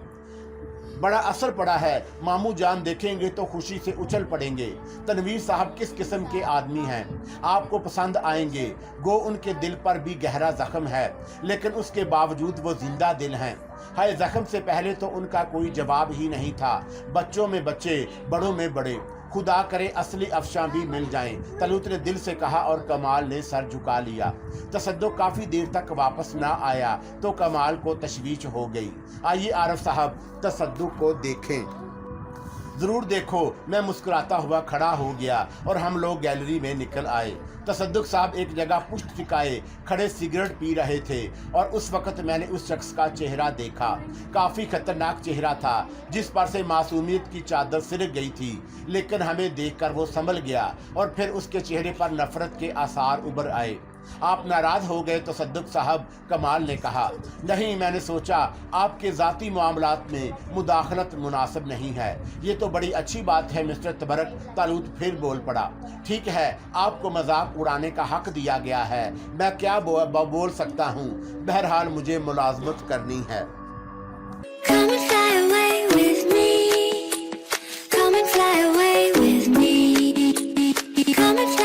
A: बड़ा असर पड़ा है, मामू जान देखेंगे तो खुशी से उछल पड़ेंगे। तनवीर साहब किस किस्म के आदमी हैं, आपको पसंद आएंगे। गो उनके दिल पर भी गहरा जख्म है, लेकिन उसके बावजूद वो जिंदा दिल हैं। हाय, जख्म से पहले तो उनका कोई जवाब ही नहीं था। बच्चों में बच्चे, बड़ों में बड़े, खुदा करे असली अफशां भी मिल जाएं, तलूत ने दिल से कहा और कमाल ने सर झुका लिया। तसद्दुक काफ़ी देर तक वापस ना आया तो कमाल को तशवीश हो गई। आइए आरफ साहब तसद्दुक को देखें। ज़रूर देखो, मैं मुस्कुराता हुआ खड़ा हो गया और हम लोग गैलरी में निकल आए। तसद्दुक साहब एक जगह पुष्ट टिकाए खड़े सिगरेट पी रहे थे और उस वक़्त मैंने उस शख्स का चेहरा देखा। काफ़ी खतरनाक चेहरा था, जिस पर से मासूमियत की चादर सिरक गई थी, लेकिन हमें देखकर वो संभल गया और फिर उसके चेहरे पर नफरत के आसार उभर आए। आप नाराज हो गए तसद्दुक साहब, कमाल ने कहा। नहीं, मैंने सोचा आपके ज़ाती मामलात में मुदाखलत मुनासिब नहीं है। ये तो बड़ी अच्छी बात है मिस्टर तबरक, तालूत फिर बोल पड़ा। ठीक है, आपको मजाक उड़ाने का हक दिया गया है, मैं क्या बोल सकता हूँ। बहरहाल मुझे मुलाजमत करनी है। Come and fly away with me. Come and fly away with me. Come and